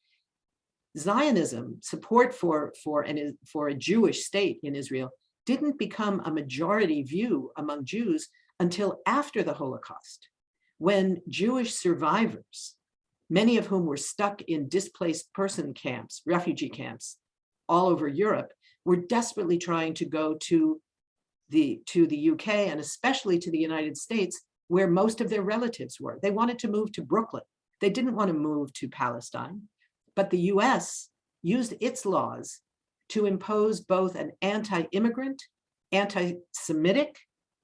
Zionism, support for a Jewish state in Israel, didn't become a majority view among Jews until after the Holocaust, when Jewish survivors, many of whom were stuck in displaced person camps, refugee camps all over Europe, were desperately trying to go to the UK and especially to the United States, where most of their relatives were. They wanted to move to Brooklyn. They didn't want to move to Palestine, but the US used its laws to impose both an anti-immigrant, anti-Semitic,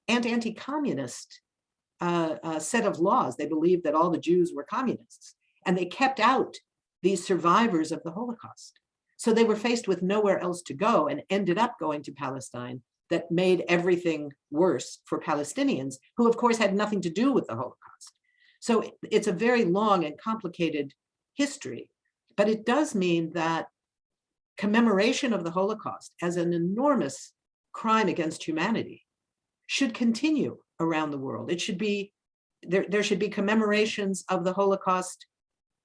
and anti-communist set of laws. They believed that all the Jews were communists, and they kept out these survivors of the Holocaust. So they were faced with nowhere else to go and ended up going to Palestine. That made everything worse for Palestinians, who of course had nothing to do with the Holocaust. So it's a very long and complicated history, but it does mean that commemoration of the Holocaust as an enormous crime against humanity should continue around the world. It should be, there should be commemorations of the Holocaust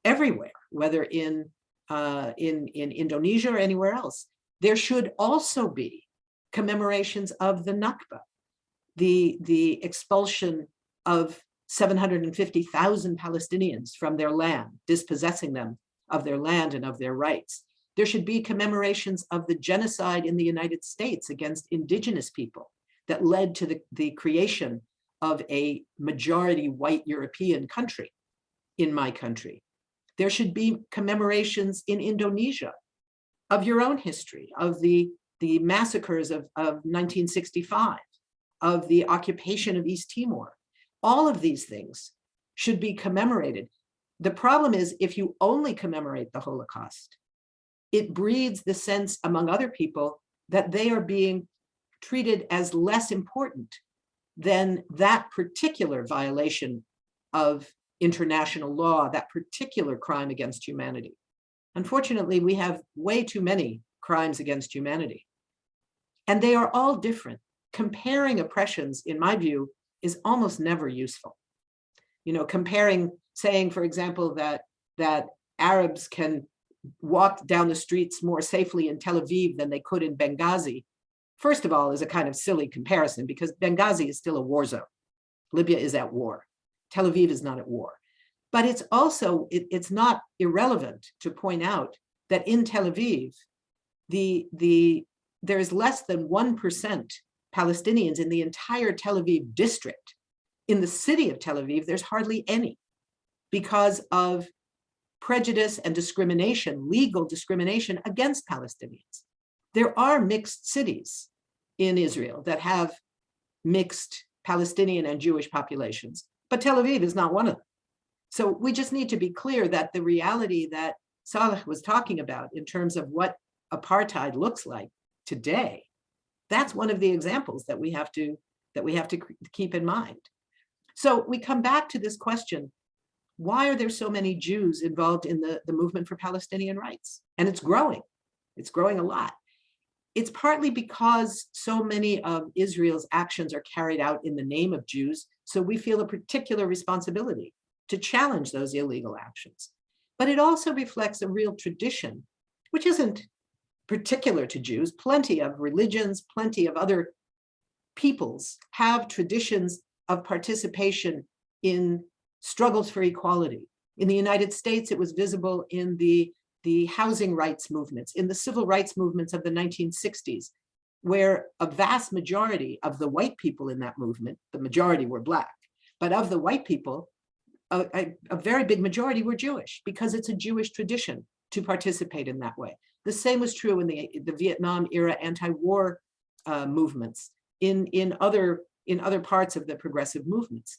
everywhere, whether in Indonesia or anywhere else. There should also be commemorations of the Nakba, the expulsion of 750,000 Palestinians from their land, dispossessing them of their land and of their rights. There should be commemorations of the genocide in the United States against indigenous people that led to the creation of a majority white European country, in my country. There should be commemorations in Indonesia of your own history, of the massacres of 1965, of the occupation of East Timor. All of these things should be commemorated. The problem is, if you only commemorate the Holocaust, it breeds the sense among other people that they are being treated as less important than that particular violation of international law, that particular crime against humanity. Unfortunately, we have way too many crimes against humanity. And they are all different. Comparing oppressions, in my view, is almost never useful. You know, comparing, saying, for example, that Arabs can walk down the streets more safely in Tel Aviv than they could in Benghazi, first of all, is a kind of silly comparison, because Benghazi is still a war zone. Libya is at war. Tel Aviv is not at war. But it's also, it's not irrelevant to point out that in Tel Aviv, there is less than 1% Palestinians in the entire Tel Aviv district. In the city of Tel Aviv, there's hardly any, because of prejudice and discrimination, legal discrimination against Palestinians. There are mixed cities in Israel that have mixed Palestinian and Jewish populations, but Tel Aviv is not one of them. So we just need to be clear that the reality that Saleh was talking about in terms of what apartheid looks like today, that's one of the examples that we have to keep in mind. So we come back to this question: why are there so many Jews involved in the movement for Palestinian rights? And it's growing a lot. It's partly because so many of Israel's actions are carried out in the name of Jews, so we feel a particular responsibility to challenge those illegal actions. But it also reflects a real tradition, which isn't particular to Jews. Plenty of religions, plenty of other peoples have traditions of participation in struggles for equality. In the United States, it was visible in the housing rights movements, in the civil rights movements of the 1960s, where a vast majority of the white people in that movement, the majority were Black, but of the white people, a very big majority were Jewish, because it's a Jewish tradition to participate in that way. The same was true in the Vietnam era anti-war movements, in other parts of the progressive movements.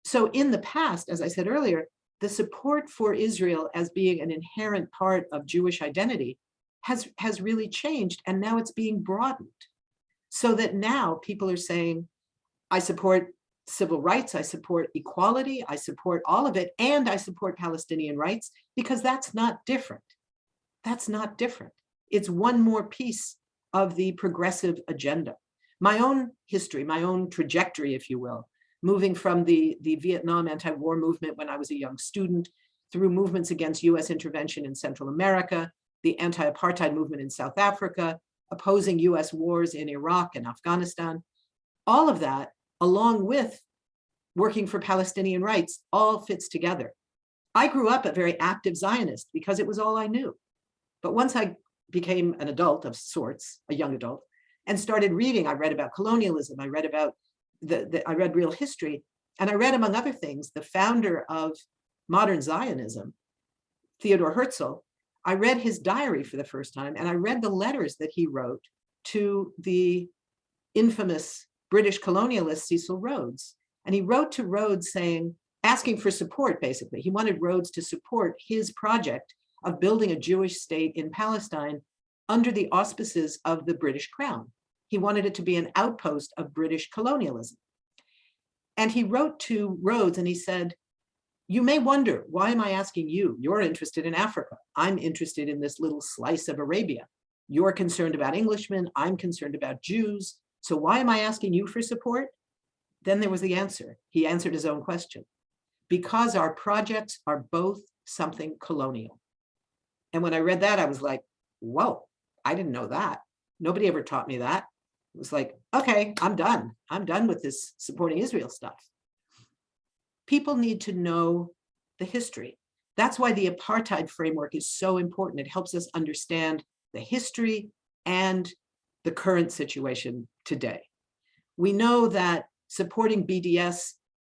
So in the past, as I said earlier, the support for Israel as being an inherent part of Jewish identity has really changed, and now it's being broadened. So that now people are saying, I support civil rights, I support equality, I support all of it, and I support Palestinian rights, because that's not different. That's not different. It's one more piece of the progressive agenda. My own history, my own trajectory, if you will, moving from the Vietnam anti-war movement when I was a young student, through movements against US intervention in Central America, the anti-apartheid movement in South Africa, opposing US wars in Iraq and Afghanistan, all of that, along with working for Palestinian rights, all fits together. I grew up a very active Zionist because it was all I knew. But once I became an adult of sorts, a young adult, and started reading, I read about colonialism, I read about I read real history, and I read, among other things, the founder of modern Zionism, Theodor Herzl. I read his diary for the first time, and I read the letters that he wrote to the infamous British colonialist Cecil Rhodes. And he wrote to Rhodes saying, asking for support, basically. He wanted Rhodes to support his project of building a Jewish state in Palestine under the auspices of the British Crown. He wanted it to be an outpost of British colonialism. And he wrote to Rhodes and he said, you may wonder, why am I asking you? You're interested in Africa. I'm interested in this little slice of Arabia. You're concerned about Englishmen. I'm concerned about Jews. So why am I asking you for support? Then there was the answer. He answered his own question. Because our projects are both something colonial. And when I read that, I was like, whoa, I didn't know that. Nobody ever taught me that. It was like, okay, I'm done. I'm done with this supporting Israel stuff. People need to know the history. That's why the apartheid framework is so important. It helps us understand the history and the current situation today. We know that supporting BDS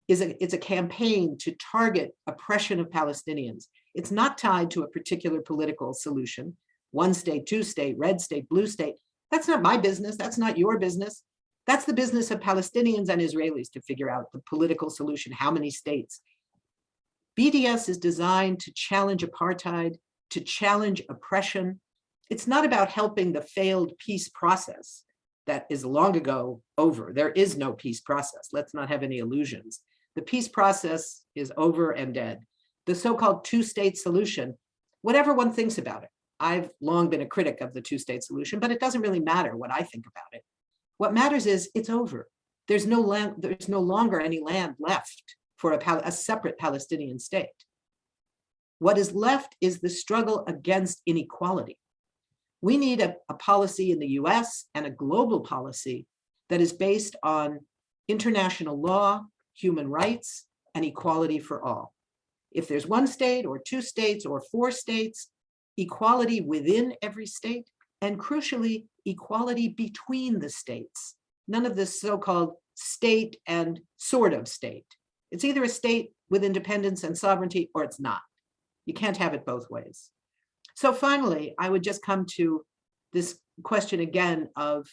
it's a campaign to target oppression of Palestinians. It's not tied to a particular political solution, one state, two state, red state, blue state. That's not my business. That's not your business. That's the business of Palestinians and Israelis to figure out the political solution, how many states. BDS is designed to challenge apartheid, to challenge oppression. It's not about helping the failed peace process that is long ago over. There is no peace process. Let's not have any illusions. The peace process is over and dead. The so-called two-state solution, whatever one thinks about it. I've long been a critic of the two-state solution, but it doesn't really matter what I think about it. What matters is it's over. There's no longer any land left for a separate Palestinian state. What is left is the struggle against inequality. We need a policy in the US and a global policy that is based on international law, human rights, and equality for all. If there's one state or two states or four states, equality within every state, and crucially, equality between the states. None of this so-called state and sort of state. It's either a state with independence and sovereignty or it's not. You can't have it both ways. So finally, I would just come to this question again of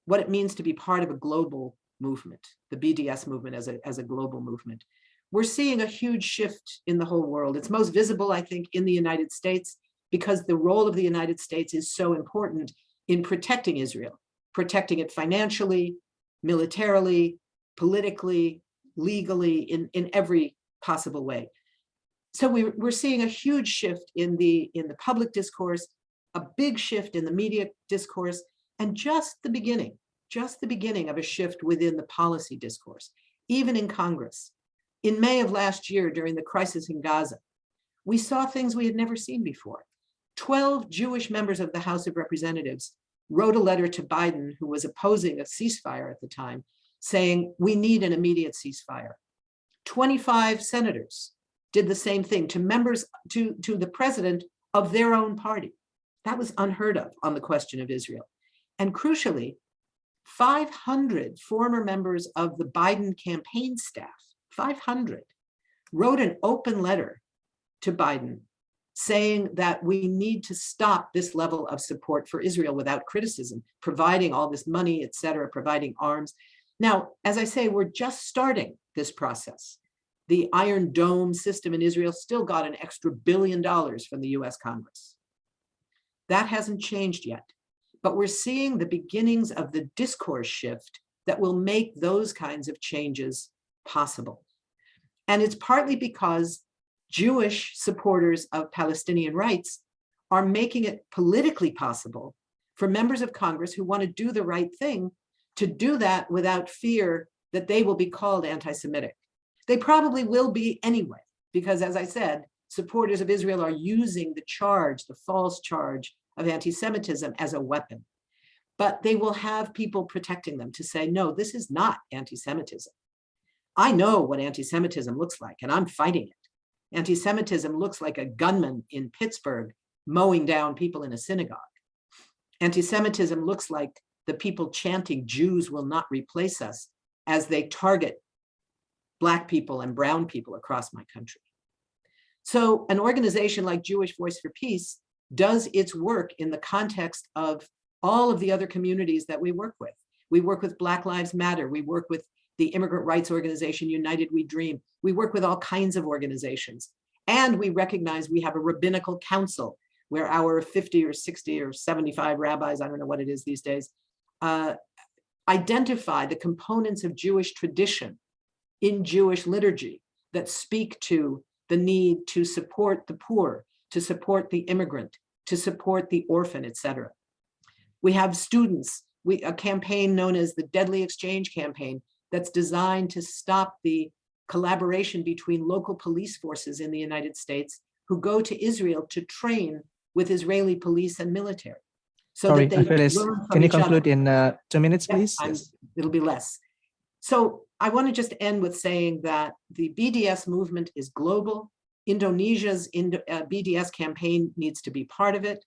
what it means to be part of a global movement, the BDS movement as a global movement. We're seeing a huge shift in the whole world. It's most visible, I think, in the United States, because the role of the United States is so important in protecting Israel, protecting it financially, militarily, politically, legally, in every possible way. So we're seeing a huge shift in the public discourse, a big shift in the media discourse, and just the beginning of a shift within the policy discourse, even in Congress. In May of last year, during the crisis in Gaza, we saw things we had never seen before. 12 Jewish members of the House of Representatives wrote a letter to Biden, who was opposing a ceasefire at the time, saying, we need an immediate ceasefire. 25 senators did the same thing to members, to the president of their own party. That was unheard of on the question of Israel. And crucially, 500 former members of the Biden campaign staff, 500, wrote an open letter to Biden saying that we need to stop this level of support for Israel without criticism, providing all this money, et cetera, providing arms. Now, as I say, we're just starting this process. The Iron Dome system in Israel still got an extra $1 billion from the US Congress. That hasn't changed yet, but we're seeing the beginnings of the discourse shift that will make those kinds of changes possible. And it's partly because Jewish supporters of Palestinian rights are making it politically possible for members of Congress who want to do the right thing to do that without fear that they will be called anti-Semitic. They probably will be anyway, because as I said, supporters of Israel are using the charge, the false charge of anti-Semitism as a weapon. But they will have people protecting them to say, no, this is not anti-Semitism. I know what anti-Semitism looks like, and I'm fighting it. Anti-Semitism looks like a gunman in Pittsburgh mowing down people in a synagogue. Anti-Semitism looks like the people chanting, Jews will not replace us, as they target Black people and brown people across my country. So an organization like Jewish Voice for Peace does its work in the context of all of the other communities that we work with. We work with Black Lives Matter. We work with the immigrant rights organization, United We Dream. We work with all kinds of organizations. And we recognize we have a rabbinical council where our 50 or 60 or 75 rabbis, I don't know what it is these days, identify the components of Jewish tradition in Jewish liturgy that speak to the need to support the poor, to support the immigrant, to support the orphan, et cetera. We have students, a campaign known as the Deadly Exchange Campaign that's designed to stop the collaboration between local police forces in the United States who go to Israel to train with Israeli police and military. So Sorry, that they Phyllis, learn from can you each other. conclude in 2 minutes, please? Yes. It'll be less. So I want to just end with saying that the BDS movement is global. Indonesia's BDS campaign needs to be part of it.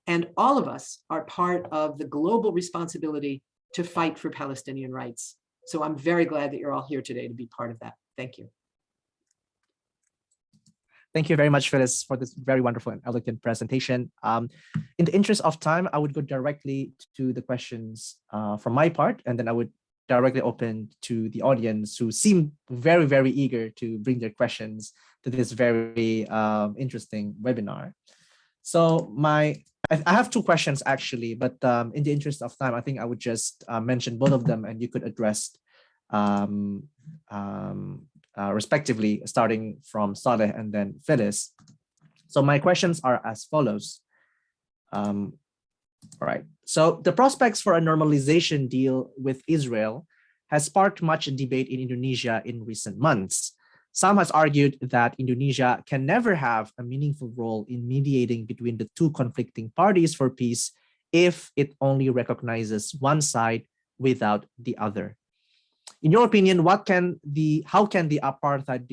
And all of us are part of the global responsibility to fight for Palestinian rights. So I'm very glad that you're all here today to be part of that. Thank you. Thank you very much, Phyllis, for this very wonderful and elegant presentation. In the interest of time, I would go directly to the questions from my part, and then I would directly open to the audience who seem very, very eager to bring their questions to this very interesting webinar. So I have 2 questions actually, but in the interest of time, I think I would just mention both of them and you could address respectively, starting from Saleh and then Phyllis. So my questions are as follows. All right. So the prospects for a normalization deal with Israel has sparked much debate in Indonesia in recent months. Some has argued that Indonesia can never have a meaningful role in mediating between the 2 conflicting parties for peace if it only recognizes one side without the other. In your opinion, how can the apartheid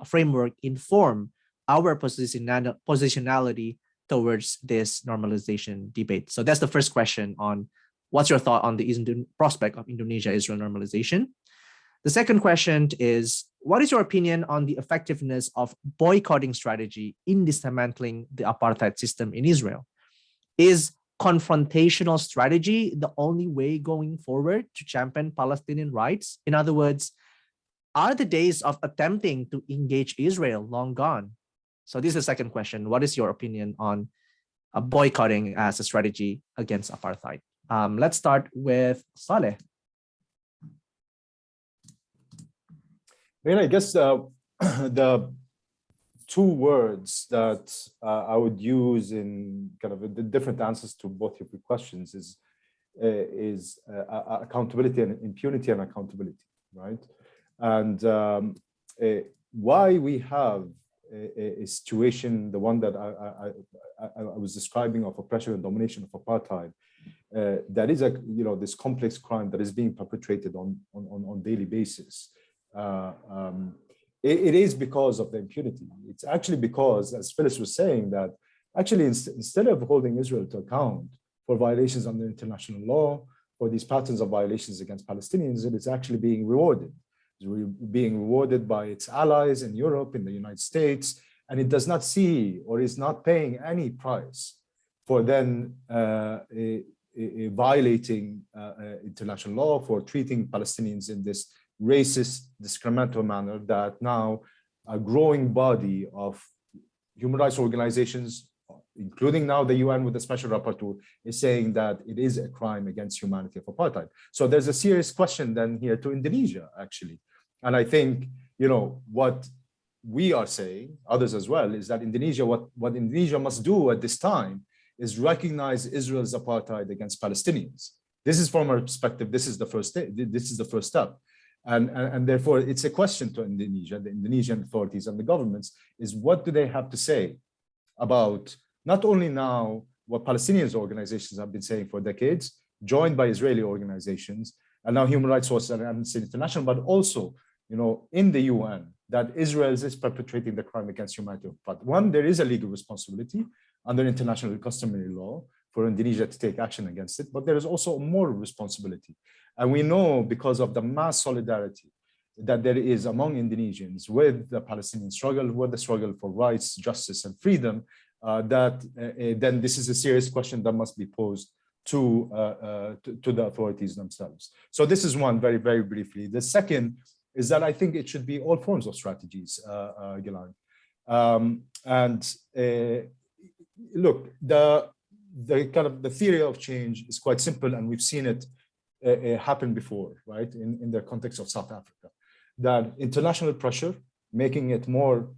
framework inform our positionality towards this normalization debate? So that's the first question on what's your thought on the prospect of Indonesia-Israel normalization? The second question is, what is your opinion on the effectiveness of boycotting strategy in dismantling the apartheid system in Israel? Is confrontational strategy the only way going forward to champion Palestinian rights? In other words, are the days of attempting to engage Israel long gone? So this is the second question. What is your opinion on boycotting as a strategy against apartheid? Let's start with Saleh. I guess the 2 words that I would use in kind of the different answers to both of your questions is accountability and impunity and accountability, right? And why we have a situation, the one that I was describing, of oppression and domination of apartheid, that is this complex crime that is being perpetrated on daily basis. It is because of the impunity. It's actually because, as Phyllis was saying, that actually instead of holding Israel to account for violations under international law, for these patterns of violations against Palestinians, it is actually being rewarded. It's being rewarded by its allies in Europe, in the United States, and it does not see or is not paying any price for then violating international law, for treating Palestinians in this racist, discriminatory manner that now a growing body of human rights organizations, including now the UN with the special rapporteur, is saying that it is a crime against humanity of apartheid. So there's a serious question then here to Indonesia, actually. And I think, you know, what we are saying, others as well, is that Indonesia, what Indonesia must do at this time is recognize Israel's apartheid against Palestinians. This is from our perspective, this is the first step. And therefore, it's a question to Indonesia, the Indonesian authorities and the governments, is what do they have to say about not only now what Palestinian organizations have been saying for decades, joined by Israeli organizations, and now Human Rights Watch and Amnesty International, but also, you know, in the UN, that Israel is perpetrating the crime against humanity. But one, there is a legal responsibility under international customary law for Indonesia to take action against it, but there is also a moral responsibility. And we know because of the mass solidarity that there is among Indonesians with the Palestinian struggle, with the struggle for rights, justice, and freedom, then this is a serious question that must be posed to the authorities themselves. So this is one, very, very briefly. The second is that I think it should be all forms of strategies, Gilang. Look, the kind of the theory of change is quite simple, and we've seen it happen before, right? In the context of South Africa, that international pressure, making it more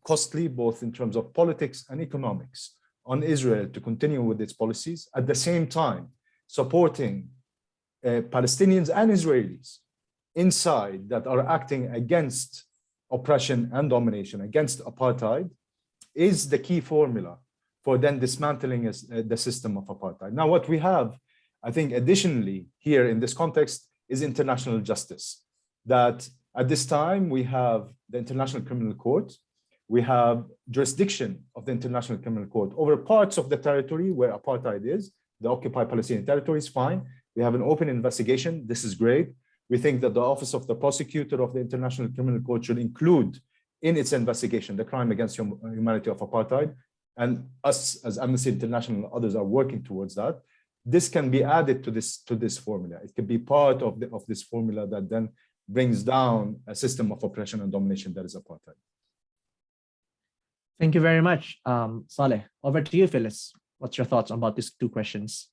costly, both in terms of politics and economics, on Israel to continue with its policies, at the same time supporting Palestinians and Israelis inside that are acting against oppression and domination, against apartheid, is the key formula for then dismantling the system of apartheid. Now, what we have, I think, additionally here in this context is international justice. That at this time, we have the International Criminal Court, we have jurisdiction of the International Criminal Court over parts of the territory where apartheid is, the occupied Palestinian territories, fine. We have an open investigation, this is great. We think that the Office of the Prosecutor of the International Criminal Court should include in its investigation the crime against humanity of apartheid, and us as Amnesty International and others are working towards that. This can be added to this formula. It can be part of this formula that then brings down a system of oppression and domination that is apartheid. Thank you very much, Saleh. Over to you, Phyllis. What's your thoughts about these two questions?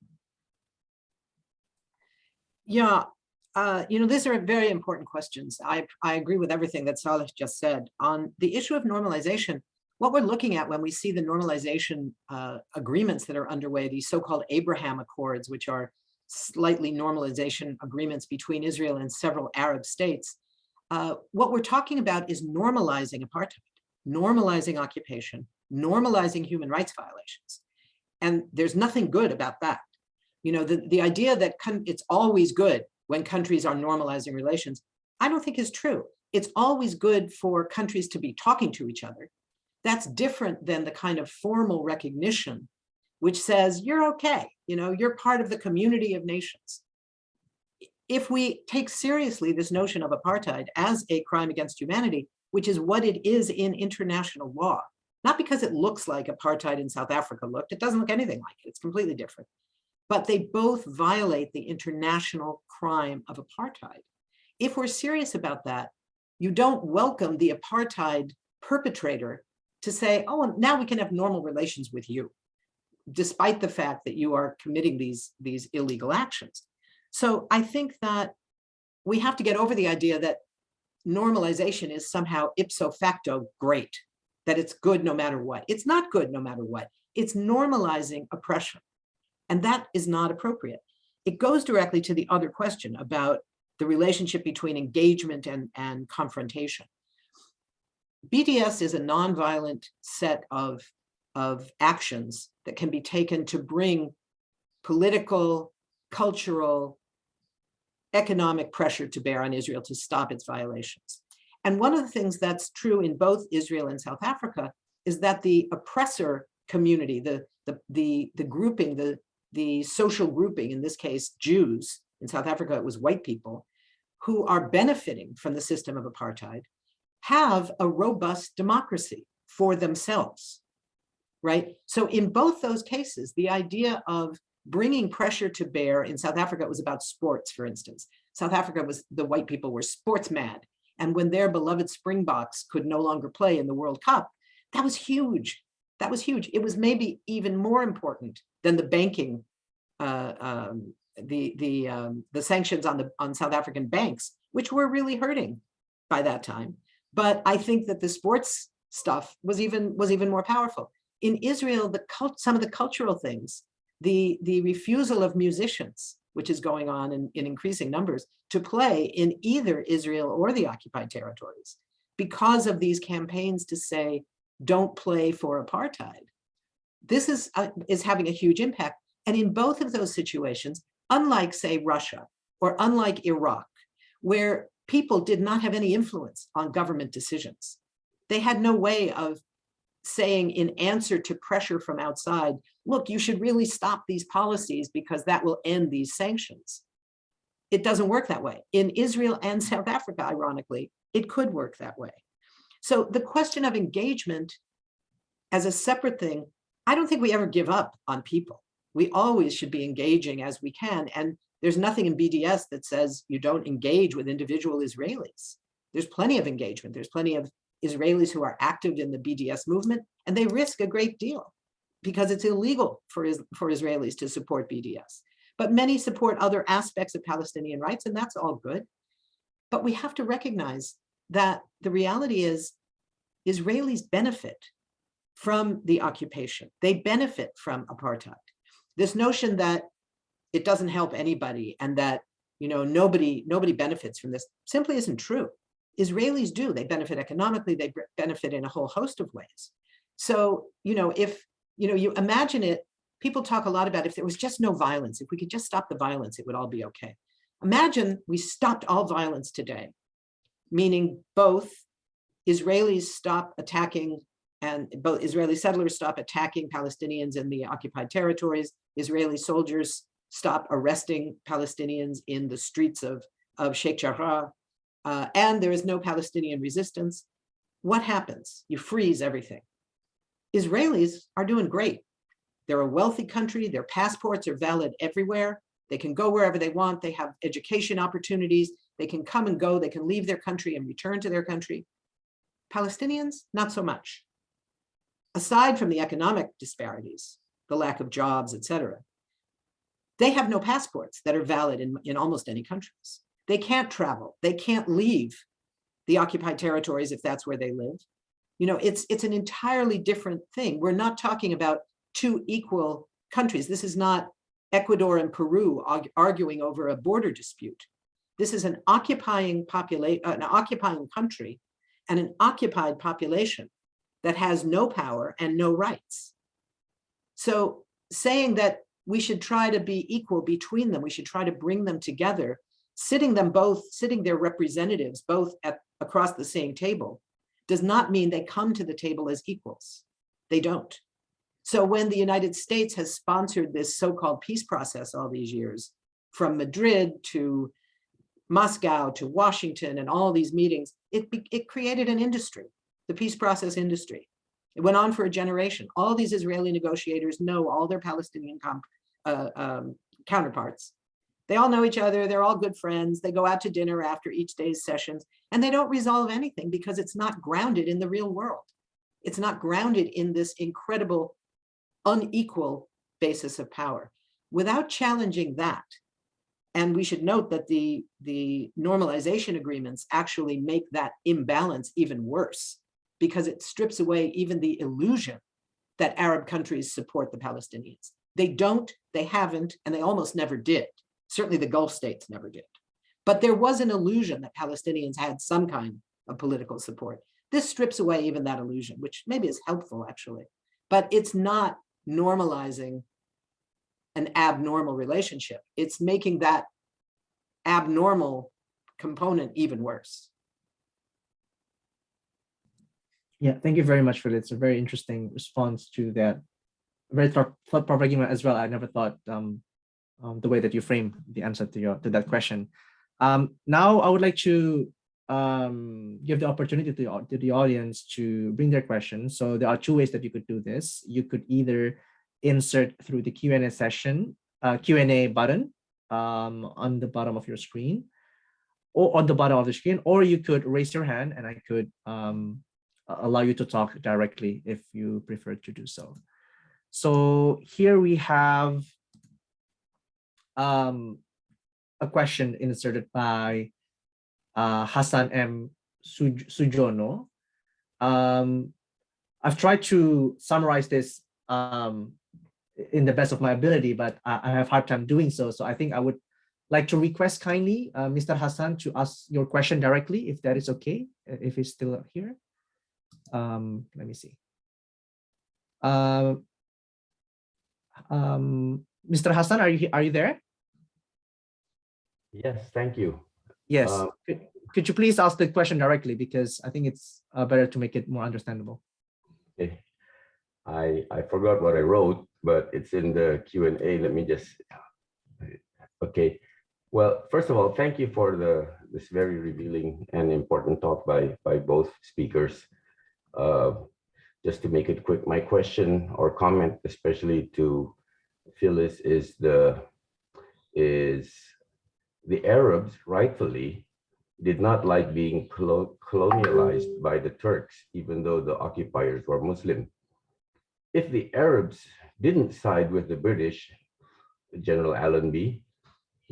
Yeah, you know, these are very important questions. I agree with everything that Saleh just said. On the issue of normalization, what we're looking at when we see the normalization agreements that are underway, these so-called Abraham Accords, which are slightly normalization agreements between Israel and several Arab states, what we're talking about is normalizing apartheid, normalizing occupation, normalizing human rights violations. And there's nothing good about that. You know, the idea that it's always good when countries are normalizing relations, I don't think is true. It's always good for countries to be talking to each other. That's different than the kind of formal recognition which says, you're okay, you know, you're part of the community of nations. If we take seriously this notion of apartheid as a crime against humanity, which is what it is in international law, not because it looks like apartheid in South Africa looked, it doesn't look anything like it, it's completely different. But they both violate the international crime of apartheid. If we're serious about that, you don't welcome the apartheid perpetrator to say, oh, now we can have normal relations with you, despite the fact that you are committing these illegal actions. So I think that we have to get over the idea that normalization is somehow ipso facto great, that it's good no matter what. It's not good no matter what. It's normalizing oppression. And that is not appropriate. It goes directly to the other question about the relationship between engagement and confrontation. BDS is a nonviolent set of actions that can be taken to bring political, cultural, economic pressure to bear on Israel to stop its violations. And one of the things that's true in both Israel and South Africa is that the oppressor community, the grouping, the social grouping, in this case, Jews, in South Africa, it was white people, who are benefiting from the system of apartheid have a robust democracy for themselves, right? So in both those cases, the idea of bringing pressure to bear, in South Africa, it was about sports, for instance. South Africa was, the white people were sports mad. And when their beloved Springboks could no longer play in the World Cup, that was huge. That was huge. It was maybe even more important than the banking, the sanctions on South African banks, which were really hurting by that time. But I think that the sports stuff was even more powerful. In Israel, some of the cultural things, the refusal of musicians, which is going on in increasing numbers, to play in either Israel or the occupied territories, because of these campaigns to say, don't play for apartheid. This is having a huge impact. And in both of those situations, unlike, say, Russia or unlike Iraq, where people did not have any influence on government decisions, they had no way of saying in answer to pressure from outside, look, you should really stop these policies because that will end these sanctions. It doesn't work that way. In Israel and South Africa, ironically, it could work that way. So the question of engagement as a separate thing, I don't think we ever give up on people. We always should be engaging as we can. And there's nothing in BDS that says you don't engage with individual Israelis. There's plenty of engagement. There's plenty of Israelis who are active in the BDS movement, and they risk a great deal because it's illegal for Israelis to support BDS. But many support other aspects of Palestinian rights, and that's all good. But we have to recognize that the reality is Israelis benefit from the occupation. They benefit from apartheid. This notion that it doesn't help anybody and that nobody benefits from this simply isn't true. Israelis do. They benefit economically. They benefit in a whole host of ways. So, if you imagine it, people talk a lot about if there was just no violence, if we could just stop the violence, it would all be okay. Imagine we stopped all violence today, meaning both Israelis stop attacking and both Israeli settlers stop attacking Palestinians in the occupied territories, Israeli soldiers stop arresting Palestinians in the streets of Sheikh Jarrah, and there is no Palestinian resistance. What happens? You freeze everything. Israelis are doing great. They're a wealthy country. Their passports are valid everywhere. They can go wherever they want. They have education opportunities. They can come and go. They can leave their country and return to their country. Palestinians, not so much. Aside from the economic disparities, the lack of jobs, etc., they have no passports that are valid in almost any countries. They can't travel. They can't leave the occupied territories if that's where they live. It's an entirely different thing. We're not talking about two equal countries. This is not Ecuador and Peru arguing over a border dispute. This is an occupying country and an occupied population that has no power and no rights. So saying that we should try to be equal between them, we should try to bring them together, sitting their representatives both across the same table, does not mean they come to the table as equals. They don't. So when the United States has sponsored this so-called peace process all these years, from Madrid to Moscow to Washington and all these meetings, it created an industry, the peace process industry. It went on for a generation. All these Israeli negotiators know all their Palestinian counterparts. They all know each other. They're all good friends. They go out to dinner after each day's sessions, and they don't resolve anything because it's not grounded in the real world. It's not grounded in this incredible, unequal basis of power. Without challenging that, and we should note that the normalization agreements actually make that imbalance even worse because it strips away even the illusion that Arab countries support the Palestinians. They don't, they haven't, and they almost never did. Certainly the Gulf states never did. But there was an illusion that Palestinians had some kind of political support. This strips away even that illusion, which maybe is helpful actually, but it's not normalizing an abnormal relationship. It's making that abnormal component even worse. Yeah, thank you very much for that. It's a very interesting response to that. Very thought-provoking as well. I never thought the way that you frame the answer to that question. Now I would like to give the opportunity to the audience to bring their questions. So there are two ways that you could do this. You could either insert through the Q&A session, Q&A button on the bottom of your screen, or on the bottom of the screen, or you could raise your hand and I could allow you to talk directly if you prefer to do so. So here we have a question inserted by Hassan M. Sujono. I've tried to summarize this in the best of my ability, but I have a hard time doing so. So I think I would like to request kindly, Mr. Hassan, to ask your question directly, if that is okay, if he's still here. Let me see. Mr. Hassan, are you there? Yes, thank you. Yes. Could you please ask the question directly, because I think it's better to make it more understandable. Okay. I forgot what I wrote, but it's in the Q&A. Let me just. Okay. Well, first of all, thank you for this very revealing and important talk by both speakers. Just to make it quick, my question or comment, especially to Phyllis, is the Arabs rightfully did not like being colonialized by the Turks, even though the occupiers were Muslim. If the Arabs didn't side with the British, General Allenby,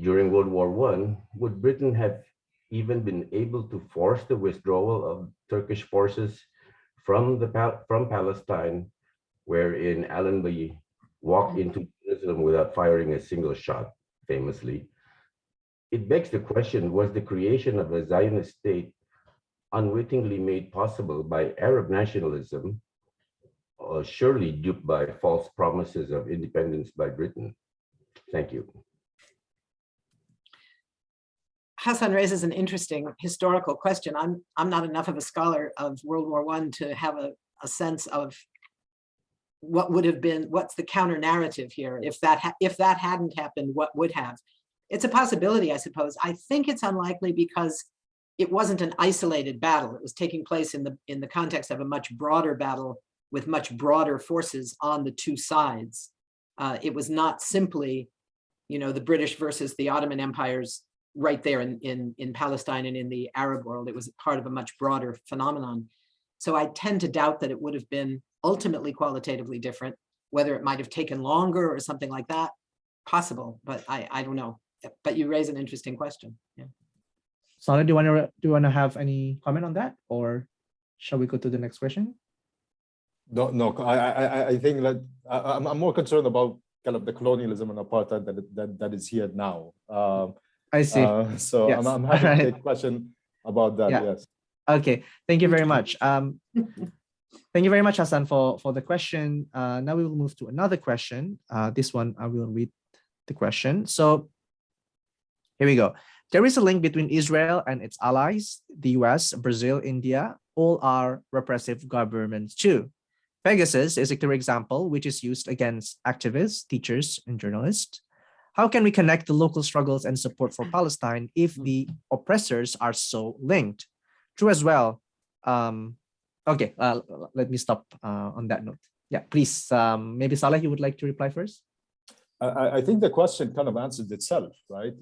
during World War I, would Britain have even been able to force the withdrawal of Turkish forces from Palestine, wherein Allenby walked into Jerusalem without firing a single shot, famously? It begs the question, was the creation of a Zionist state unwittingly made possible by Arab nationalism, or surely duped by false promises of independence by Britain? Thank you. Hassan raises an interesting historical question. I'm not enough of a scholar of World War I to have a sense of what would have been, what's the counter narrative here. If that hadn't happened, what would have? It's a possibility, I suppose. I think it's unlikely because it wasn't an isolated battle. It was taking place in the context of a much broader battle with much broader forces on the two sides. It was not simply, the British versus the Ottoman empires right there in Palestine and in the Arab world. It was part of a much broader phenomenon. So I tend to doubt that it would have been ultimately qualitatively different, whether it might have taken longer or something like that. Possible, but I don't know. But you raise an interesting question. Yeah. Saleh, do you want to have any comment on that, or shall we go to the next question? No. I think that I'm more concerned about kind of the colonialism and apartheid that is here now. I see. So yes. I'm happy to take a question about that. Yeah. Yes. Okay. Thank you very much. Thank you very much, Hassan, for the question. Now we will move to another question. This one, I will read the question. So here we go. There is a link between Israel and its allies, the US, Brazil, India, all are repressive governments too. Pegasus is a clear example, which is used against activists, teachers, and journalists. How can we connect the local struggles and support for Palestine if the oppressors are so linked? True as well. Okay, let me stop on that note. Yeah, please, maybe Saleh, you would like to reply first? I think the question kind of answers itself, right?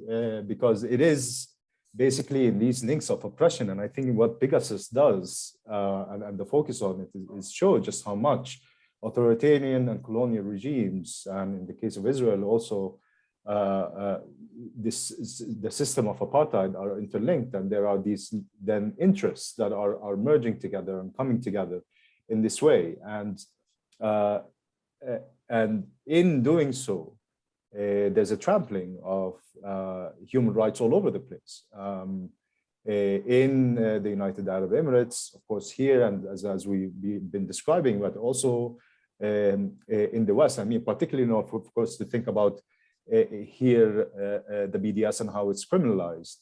Because it is basically in these links of oppression. And I think what Pegasus does, and the focus on it is show just how much authoritarian and colonial regimes, and in the case of Israel also, the system of apartheid are interlinked, and there are these then interests that are merging together and coming together in this way. And in doing so, there's a trampling of human rights all over the place. In the United Arab Emirates, of course, here, and as we've been describing, but also in the West. I mean, particularly, of course, to think about here the BDS and how it's criminalized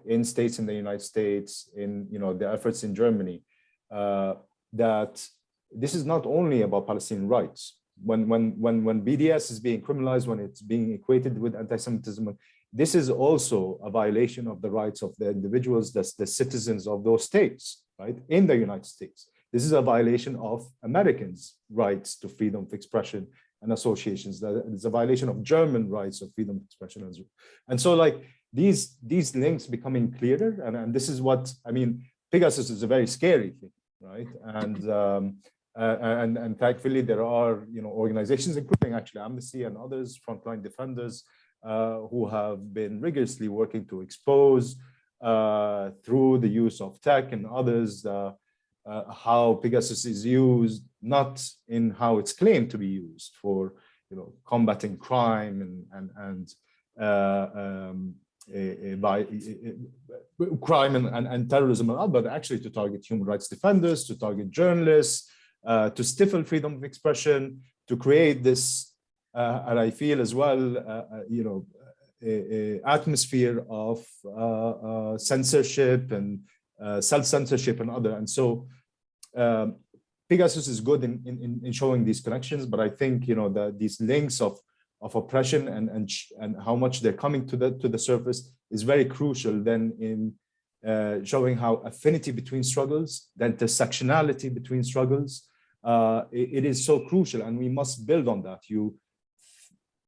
in states in the United States, in the efforts in Germany, that this is not only about Palestinian rights. when BDS is being criminalized, when it's being equated with anti-Semitism, this is also a violation of the rights of the individuals, the citizens of those states, right? In the United States. This is a violation of Americans' rights to freedom of expression and associations. It's a violation of German rights of freedom of expression as well. And so like these links becoming clearer, and this is what, I mean, Pegasus is a very scary thing, right? And thankfully there are, you know, organizations, including actually Amnesty and others, frontline defenders, who have been rigorously working to expose through the use of tech and others how Pegasus is used, not in how it's claimed to be used for, you know, combating crime crime and terrorism and all, but actually to target human rights defenders, to target journalists, to stifle freedom of expression, to create this, and I feel as well, you know, a atmosphere of censorship and self-censorship and other. And so Pegasus is good in showing these connections, but I think, you know, these links of oppression and how much they're coming to the surface is very crucial then in showing how affinity between struggles, the intersectionality between struggles, it is so crucial, and we must build on that. You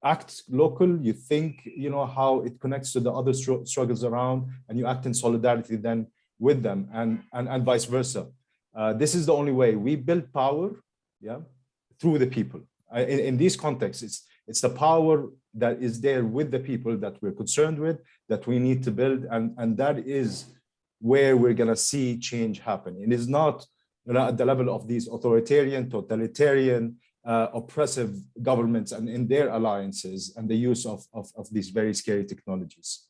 act local, you think, you know, how it connects to the other struggles around, and you act in solidarity then with them, and vice versa. This is the only way we build power, yeah, through the people. In these contexts, it's the power that is there with the people that we're concerned with, that we need to build, and that is where we're gonna see change happen. It is not, you know, at the level of these authoritarian, totalitarian, oppressive governments and in their alliances and the use of these very scary technologies.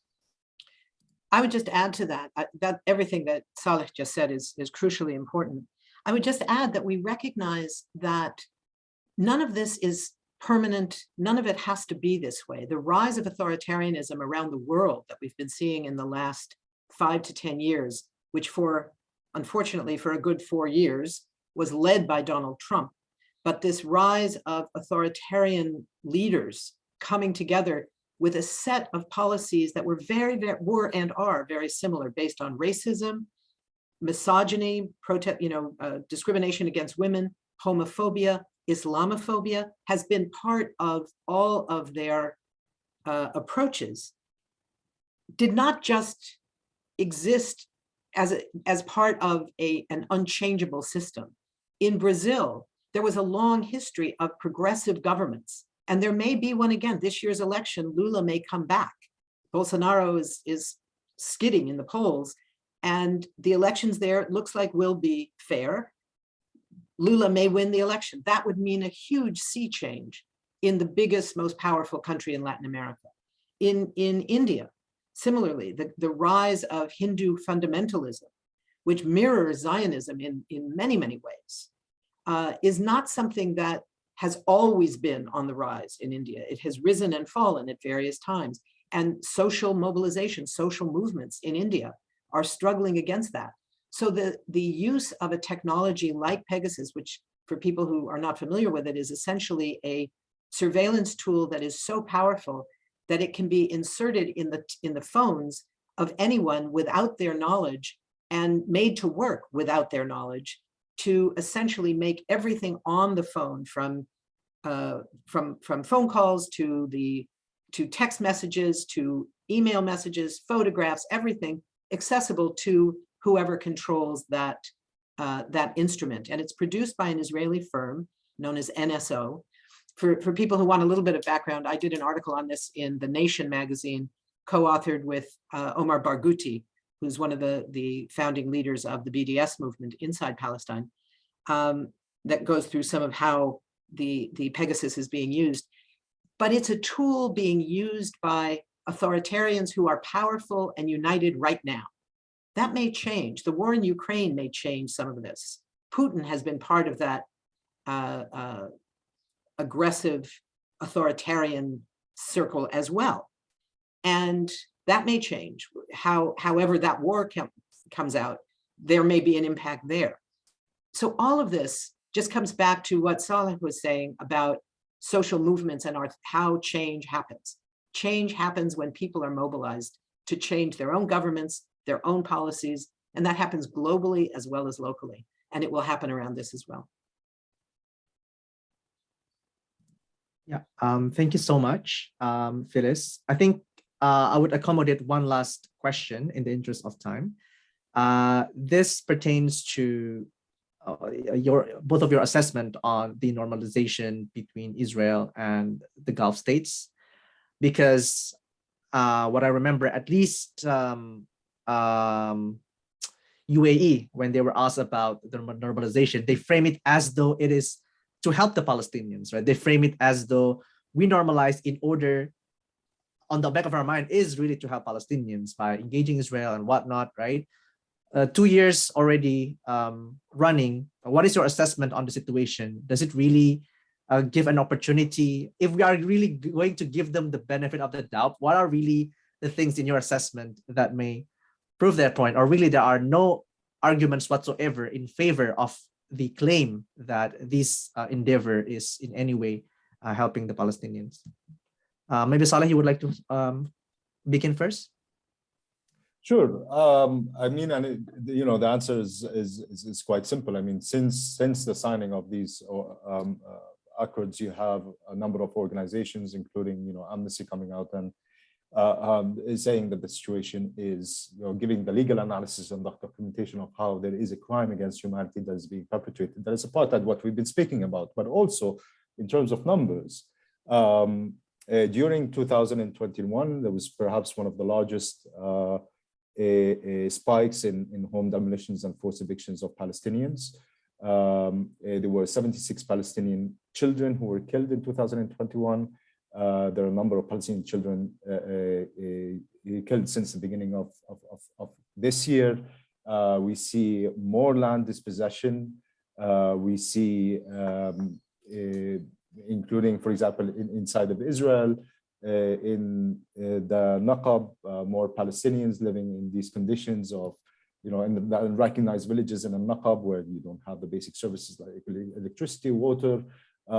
I would just add to that, that everything that Saleh just said is crucially important. I would just add that we recognize that none of this is permanent. None of it has to be this way. The rise of authoritarianism around the world that we've been seeing in the last 5 to 10 years, which unfortunately for a good 4 years, was led by Donald Trump. But this rise of authoritarian leaders coming together with a set of policies that were were and are very similar, based on racism, misogyny, discrimination against women, homophobia, Islamophobia, has been part of all of their approaches, did not just exist as part of an unchangeable system. In Brazil, there was a long history of progressive governments, and there may be one again. This year's election, Lula may come back. Bolsonaro is skidding in the polls, and the elections there, it looks like, will be fair. Lula may win the election. That would mean a huge sea change in the biggest, most powerful country in Latin America. In India, similarly, the rise of Hindu fundamentalism, which mirrors Zionism in many, many ways, is not something that has always been on the rise in India. It has risen and fallen at various times. And social mobilization, social movements in India are struggling against that. So the use of a technology like Pegasus, which for people who are not familiar with it, is essentially a surveillance tool that is so powerful that it can be inserted in the phones of anyone without their knowledge and made to work without their knowledge, to essentially make everything on the phone, from phone calls to text messages, to email messages, photographs, everything accessible to whoever controls that instrument. And it's produced by an Israeli firm known as NSO. For people who want a little bit of background, I did an article on this in The Nation magazine, co-authored with Omar Barghouti, who's one of the founding leaders of the BDS movement inside Palestine, that goes through some of how the Pegasus is being used. But it's a tool being used by authoritarians who are powerful and united right now. That may change. The war in Ukraine may change some of this. Putin has been part of that aggressive authoritarian circle as well. And that may change. However that war comes out, there may be an impact there. So all of this just comes back to what Saleh was saying about social movements and how change happens. Change happens when people are mobilized to change their own governments, their own policies, and that happens globally as well as locally. And it will happen around this as well. Yeah, thank you so much, Phyllis. I think I would accommodate one last question in the interest of time. This pertains to both of your assessment on the normalization between Israel and the Gulf states, because what I remember, at least UAE, when they were asked about the normalization, they frame it as though it is to help the Palestinians, right? They frame it as though we normalize in order, on the back of our mind, is really to help Palestinians by engaging Israel and whatnot, right? 2 years already running. What is your assessment on the situation? Does it really give an opportunity? If we are really going to give them the benefit of the doubt, what are really the things in your assessment that may prove that point? Or really there are no arguments whatsoever in favor of the claim that this endeavor is in any way helping the Palestinians? Maybe Saleh, you would like to begin first? Sure. I mean, and the answer is quite simple. I mean, since the signing of these accords, you have a number of organizations, including Amnesty, coming out and is saying that the situation is, giving the legal analysis and the documentation of how there is a crime against humanity that is being perpetrated. That is apartheid, what we've been speaking about, but also in terms of numbers. During 2021, there was perhaps one of the largest spikes in home demolitions and forced evictions of Palestinians. There were 76 Palestinian children who were killed in 2021. There are a number of Palestinian children killed since the beginning of this year. We see more land dispossession. We see, including, for example, inside of Israel, in the Naqab, more Palestinians living in these conditions of, in the recognized villages in the Naqab, where you don't have the basic services like electricity, water,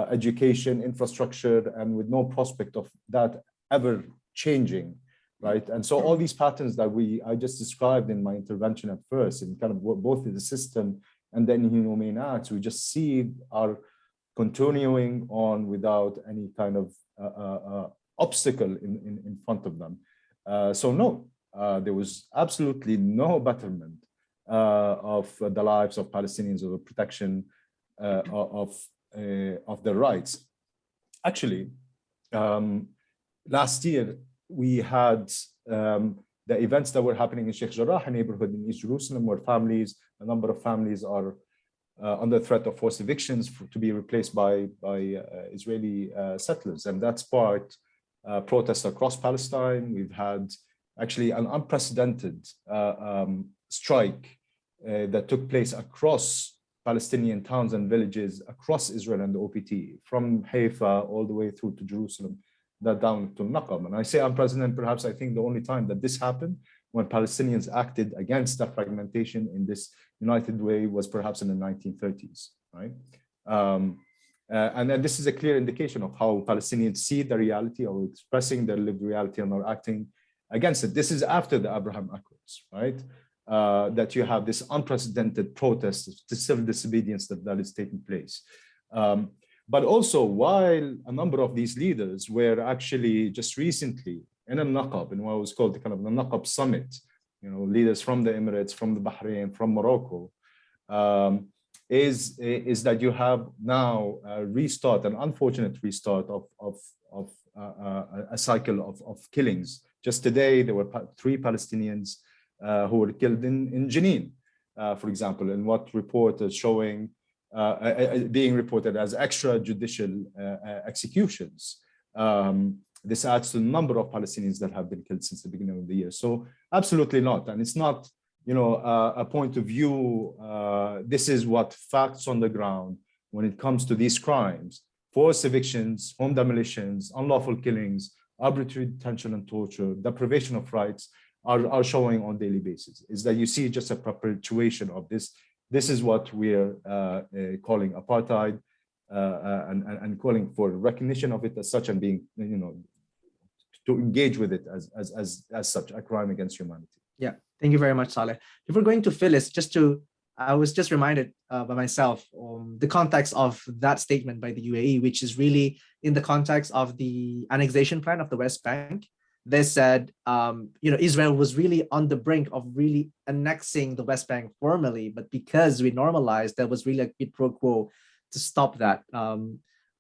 education, infrastructure, and with no prospect of that ever changing, right? And so all these patterns that I just described in my intervention at first, in kind of both the system and then inhumane acts, we just see are continuing on without any kind of obstacle in front of them. So no, there was absolutely no betterment of the lives of Palestinians or the protection of their rights. Actually, last year we had the events that were happening in Sheikh Jarrah, a neighborhood in East Jerusalem, where a number of families are under threat of forced evictions to be replaced by Israeli settlers, and that's sparked protests across Palestine. We've had actually an unprecedented strike that took place across Palestinian towns and villages across Israel and the OPT, from Haifa all the way through to Jerusalem, down to Naqab. And I say unprecedented, perhaps I think the only time that this happened when Palestinians acted against that fragmentation in this united way was perhaps in the 1930s, right? And then this is a clear indication of how Palestinians see the reality, or expressing their lived reality, and are acting against it. This is after the Abraham Accords, right? That you have this unprecedented protest, the civil disobedience that is taking place. But also, while a number of these leaders were actually just recently in a Naqab, in what was called the kind of the Naqab Summit, leaders from the Emirates, from the Bahrain, from Morocco, is that you have now a restart, an unfortunate restart of a cycle of killings. Just today, there were 3 Palestinians who were killed in Jenin, for example, in what report is showing being reported as extrajudicial executions. This adds to the number of Palestinians that have been killed since the beginning of the year. So absolutely not. And it's not, a point of view. This is what facts on the ground when it comes to these crimes: forced evictions, home demolitions, unlawful killings, arbitrary detention and torture, deprivation of rights are showing on a daily basis. Is that you see just a perpetuation of this. This is what we're calling apartheid. and calling for recognition of it as such, and being, to engage with it as such a crime against humanity. Yeah, thank you very much, Saleh. Before going to Phyllis, I was just reminded by myself the context of that statement by the UAE, which is really in the context of the annexation plan of the West Bank. They said, Israel was really on the brink of really annexing the West Bank formally, but because we normalized, there was really a quid pro quo to stop that.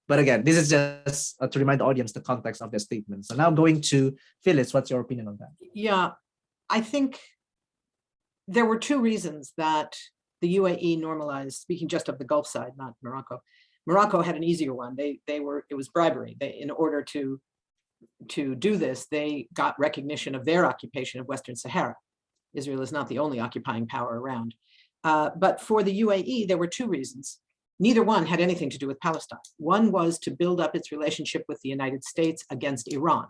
But again, this is just to remind the audience the context of their statement. So now going to Phyllis, what's your opinion on that? Yeah, I think there were two reasons that the UAE normalized, speaking just of the Gulf side, not Morocco. Morocco had an easier one. It was bribery. In order to do this, they got recognition of their occupation of Western Sahara. Israel is not the only occupying power around. But for the UAE, there were two reasons. Neither one had anything to do with Palestine. One was to build up its relationship with the United States against Iran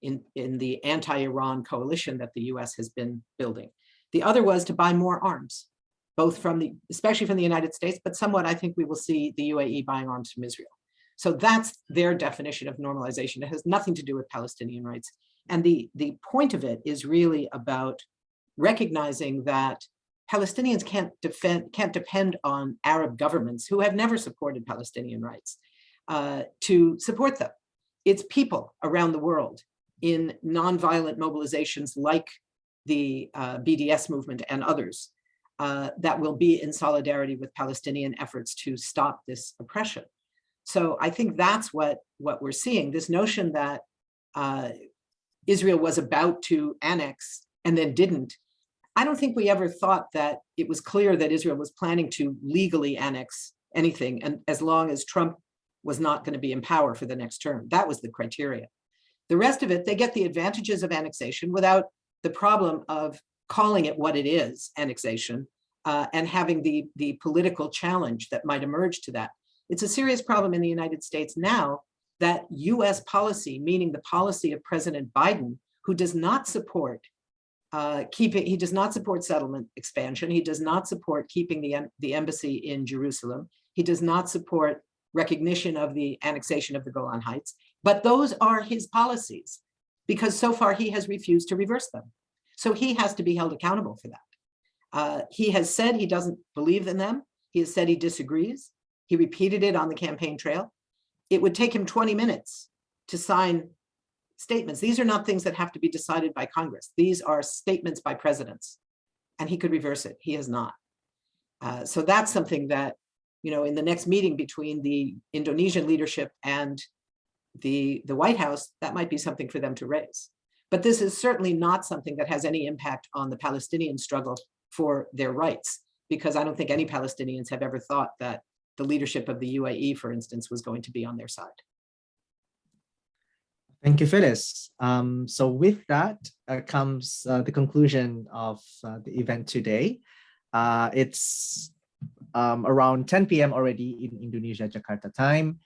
in the anti-Iran coalition that the US has been building. The other was to buy more arms, both especially from the United States, but somewhat I think we will see the UAE buying arms from Israel. So that's their definition of normalization. It has nothing to do with Palestinian rights. And the point of it is really about recognizing that Palestinians can't depend on Arab governments who have never supported Palestinian rights to support them. It's people around the world in nonviolent mobilizations like the BDS movement and others that will be in solidarity with Palestinian efforts to stop this oppression. So I think that's what we're seeing, this notion that Israel was about to annex and then didn't. I don't think we ever thought that it was clear that Israel was planning to legally annex anything, and as long as Trump was not going to be in power for the next term. That was the criteria. The rest of it, they get the advantages of annexation without the problem of calling it what it is, annexation, and having the political challenge that might emerge to that. It's a serious problem in the United States now that US policy, meaning the policy of President Biden, who does not support he does not support settlement expansion. He does not support keeping the embassy in Jerusalem. He does not support recognition of the annexation of the Golan Heights, but those are his policies because so far he has refused to reverse them. So he has to be held accountable for that. He has said he doesn't believe in them. He has said he disagrees. He repeated it on the campaign trail. It would take him 20 minutes to sign statements. These are not things that have to be decided by Congress. These are statements by presidents, and he could reverse it. He has not. So that's something that, in the next meeting between the Indonesian leadership and the White House, that might be something for them to raise. But this is certainly not something that has any impact on the Palestinian struggle for their rights, because I don't think any Palestinians have ever thought that the leadership of the UAE, for instance, was going to be on their side. Thank you, Phyllis. So with that comes the conclusion of the event today. It's around 10 p.m. already in Indonesia, Jakarta time.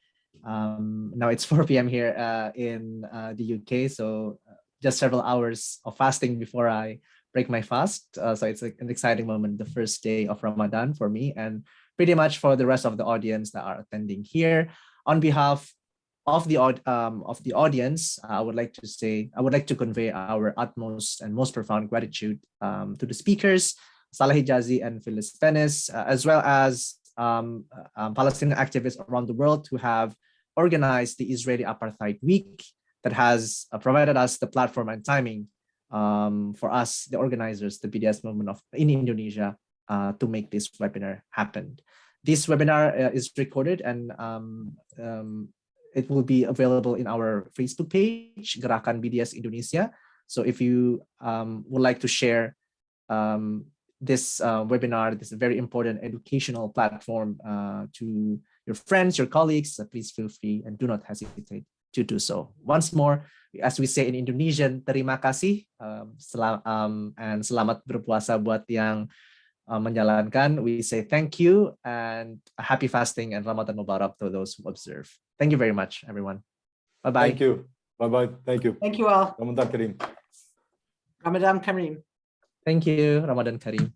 Now it's 4 p.m. here in the UK. So just several hours of fasting before I break my fast. So it's an exciting moment, the first day of Ramadan for me and pretty much for the rest of the audience that are attending here. On behalf of the audience, I would like to convey our utmost and most profound gratitude to the speakers, Saleh Hijazi and Phyllis Bennis, as well as Palestinian activists around the world who have organized the Israeli Apartheid Week that has provided us the platform and timing for us, the organizers, the BDS movement in Indonesia, to make this webinar happen. This webinar is recorded and it will be available in our Facebook page, Gerakan BDS Indonesia. So if you would like to share this webinar, this very important educational platform to your friends, your colleagues, please feel free and do not hesitate to do so. Once more, as we say in Indonesian, terima kasih and selamat berpuasa buat yang menjalankan. We say thank you and a happy fasting and Ramadan Mubarak to those who observe. Thank you very much, everyone. Bye-bye. Thank you. Bye-bye. Thank you. Thank you all. Ramadan Kareem. Ramadan Kareem. Thank you. Ramadan Kareem.